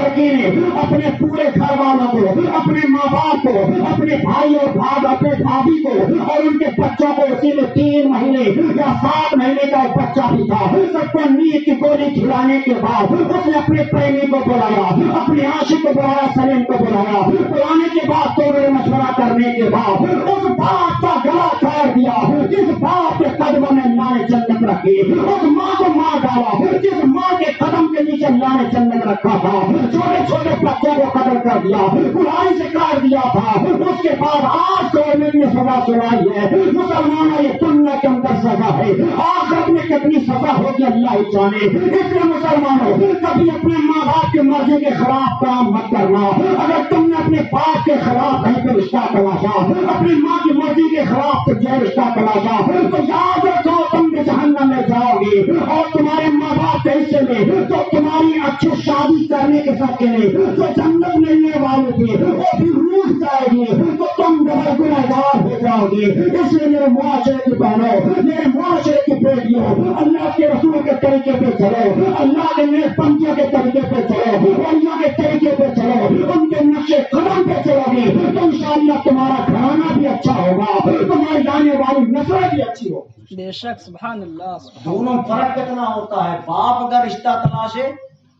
لڑکی نے اپنے پورے گھر والوں کو، اپنے ماں باپ کو، اپنے بھائی اور اپنے بھابھی کو اور ان کے بچوں کو، اسی میں 3 مہینے یا 7 مہینے کا ایک بچہ بھی تھا، سب کو نیند کی گولی کھلانے کے بعد اس نے اپنے پریمی کو بلایا، اپنے عاشق کو بلایا، سلیم کو بلایا، بلانے کے بعد تو مشورہ کرنے کے بعد اس باپ کا گلا کاٹ دیا جس باپ کے قدموں میں اللہ نے جنت رکھی، اس ماں کو مار ڈالا جس ماں کے قدم کے نیچے اللہ نے جنت رکھا تھا، چھوٹے چھوٹے بچوں کو قتل کر دیا، کلائی سے کاٹ دیا تھا، اس کے بعد آج گورنمنٹ نے سزا سنائی ہے، مسلمانوں یہ دنیا کے اندر سزا ہے، آخرت میں کتنی سزا ہوگی اللہ ہی جانے، اس لیے مسلمانوں کبھی اپنے ماں باپ کی مرضی کے خلاف کام مت کرنا، اگر تم نے اپنے باپ کے خلاف کہیں پہ رشتہ تلاشا، اپنی ماں کی مرضی کے خلاف جو رشتہ تلاشا، تو یاد رکھو تم بھی جہنم میں جاؤ گے، اور تمہارے ماں باپ کے حصے میں جو تمہاری اچھی شادی کرنے کے ساتھ جو جنت ملنے والے تھے وہ بھی روٹ جائے گی، تو تم ڈبل گنہگار ہو جاؤ گے۔ اس لیے میرے معاشرے کی بہنوں، میرے معاشرے کی بیٹیوں، اللہ کے رسول کے طریقے پہ چلو، اللہ کے نیک بندیوں کے طریقے پہ چلو، اللہ کے طریقے پہ چلو، ان کے نقش قدم پہ چلو گے تو انشاءاللہ تمہارا گھرانہ بھی اچھا ہوگا، تمہاری آنے والی نسلیں بھی اچھی ہوگی۔ بے شک، سبحان اللہ۔ دونوں فرق کتنا ہوتا ہے، باپ اگر رشتہ تلاشے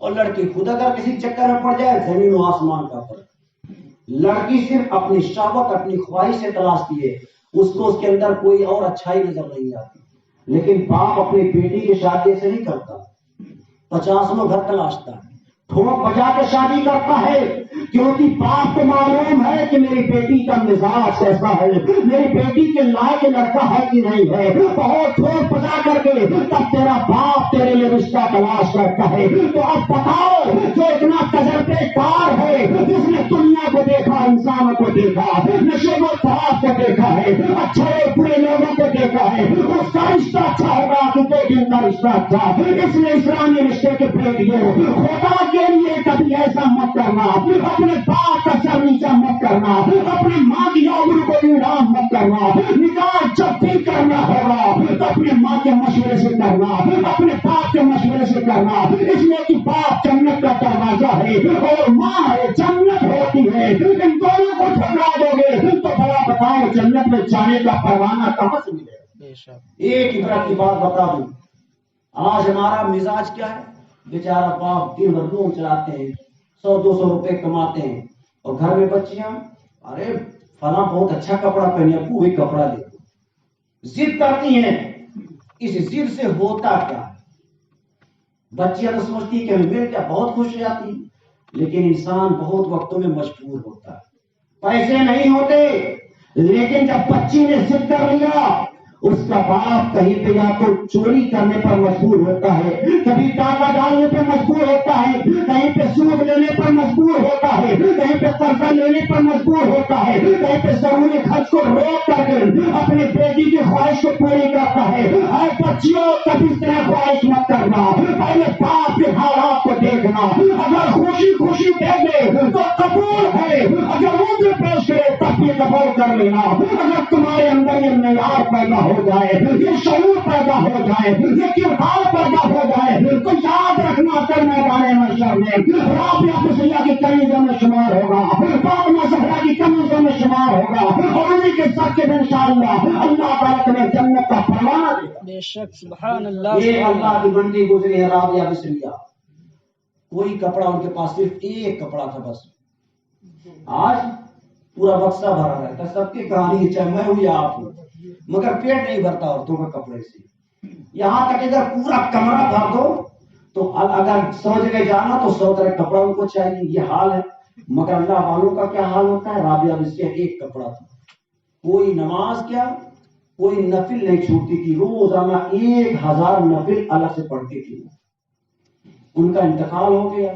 اور لڑکی خود اگر کسی چکر میں پڑ جائے، زمین و آسمان کا فرق۔ لڑکی صرف اپنی شہوت، اپنی خواہش سے تلاشتی ہے، اس کو اس کے اندر کوئی اور اچھائی نظر نہیں آتی، لیکن باپ اپنی بیٹی کی شادی سے نہیں کرتا، 50 گھر تلاشتا ہے، ٹھوک بجا کے شادی کرتا ہے، کیونکہ باپ کو معلوم ہے کہ میری بیٹی کا مزاج کیسا ہے، میری بیٹی کے لائق لڑکا ہے کہ نہیں ہے، بہت ٹھوک بجا کر کے تب تیرا باپ تیرے لیے رشتہ تلاش کرتا ہے۔ تو اب بتاؤ، جو اتنا تجربے کار ہے، جس نے دنیا کو دیکھا، انسانوں کو دیکھا، نشے و شراب کو دیکھا ہے، اچھے اور برے لوگوں کو دیکھا ہے، اس کا رشتہ اچھا ہوگا کہ بیٹی کا رشتہ اچھا؟ اس لیے اسلامی رشتے کے بیٹیوں، خدا کے لیے کبھی ایسا مت کرنا، اپنے باپ کا سر نیچا مت کرنا، اپنی ماں کی عمر کو نیلام مت کرنا، نکاح جب بھی کرنا ہوگا تو اپنے ماں کے مشورے سے کرنا، اپنے باپ کے مشورے سے کرنا، اس لیے کہ باپ جنت کا دروازہ ہے اور ماں ہے جنت ہوتی ہے، ان دونوں کو ٹھکرا دو گے تو بڑا بتاؤ جنت میں جانے کا پروانہ کہاں سے ملے گا؟ ایک عبرت کی بات بتا دوں، آج ہمارا مزاج کیا ہے، بیچارہ باپ دن بھر لوگ چلاتے ہیں، 100-200 روپے کماتے ہیں، اور گھر میں بچیاں، ارے فلاں بہت اچھا کپڑا پہنے، ابو وہی کپڑا دے دو، ضد کرتی ہیں۔ اس ضد سے ہوتا کیا ہے؟ بچیاں تو سمجھتی ہیں کہ ہمیں مل کیا، بہت خوش ہو جاتی، لیکن انسان بہت وقتوں میں مجبور ہوتا ہے، پیسے نہیں ہوتے، لیکن جب بچی نے ضد کر لیا، اس کا باپ کہیں پہ یا تو چوری کرنے پر مجبور ہوتا ہے، کبھی ڈاکہ ڈالنے پر مجبور ہوتا ہے، کہیں پہ سود لینے پر مجبور ہوتا ہے، کہیں پہ قرضہ لینے پر مجبور ہوتا ہے، کہیں پہ ضروری خرچ کو روک کر کے اپنی بیٹی کی خواہش کو پوری کرتا ہے۔ اے بچیوں، کبھی اس طرح خواہش مت کرنا، پہلے باپ کے حالات کو دیکھنا، اگر خوشی خوشی دے دے تو قبول ہے، اگر عذر پیش کرے تب بھی قبول کر لینا۔ اگر تمہارے اندر یہ معیار پیدا ہو جائے، یہ شعور پیدا ہو جائے، یہ کردار پیدا ہو جائے، تو یاد رکھنا کل میدان محشر میں رابعہ بصریہ کی کنیزوں میں شمار ہوگا، فاطمہ زہرا کی کنیزوں میں شمار ہوگا، اور انہیں کے ساتھ کے انشاءاللہ اللہ تعالیٰ تمہیں جنت کا پروانہ دے گا۔ بے شک، سبحان اللہ۔ یہ اللہ کی بندی گزری ہے رابعہ بصریہ، کوئی کپڑا ان کے پاس صرف ایک کپڑا تھا بس، آج پورا بکسہ بھرا رہتا، سب کی کہانی ہے، چاہے میں ہوں یا آپ ہوں، مگر پیٹ نہیں بھرتا عورتوں کا کپڑے سے، یہاں تک اگر پورا کمرہ بھر دو تو اگر 100 جگہ جانا تو 100 طرح کپڑا ان کو چاہیے، یہ حال ہے، مگر اللہ والوں کا کیا حال ہوتا ہے؟ رابعہ بصریہ ایک کپڑا تھا، کوئی نماز کیا، کوئی نفل نہیں چھوٹتی تھی، روزانہ 1000 نفل الگ سے پڑھتی تھی، ان کا انتقال ہو گیا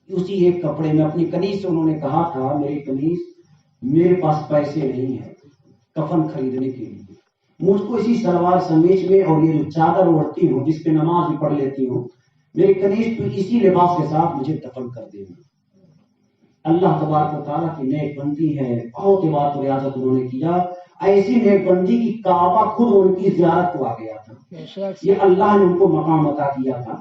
اسی ایک کپڑے میں۔ اپنی کنیز سے انہوں نے کہا تھا، میری کنیز میرے پاس پیسے نہیں ہیں کفن خریدنے کے لیے، مجھ کو اسی سلوار سمیج میں اور یہ جو چادر اوڑھتی ہوں جس پہ نماز بھی پڑھ لیتی ہوں، میری کنیز تو اسی لباس کے ساتھ مجھے دفن کر دینا۔ اللہ تبارک و تعالیٰ کی نیک بندی ہے، بہت عبادت و ریاضت انہوں نے کیا، ایسی نیک بندی کی کعبہ خود ان کی زیارت کو آ گیا تھا، یہ اللہ نے ان کو مقام عطا کیا تھا۔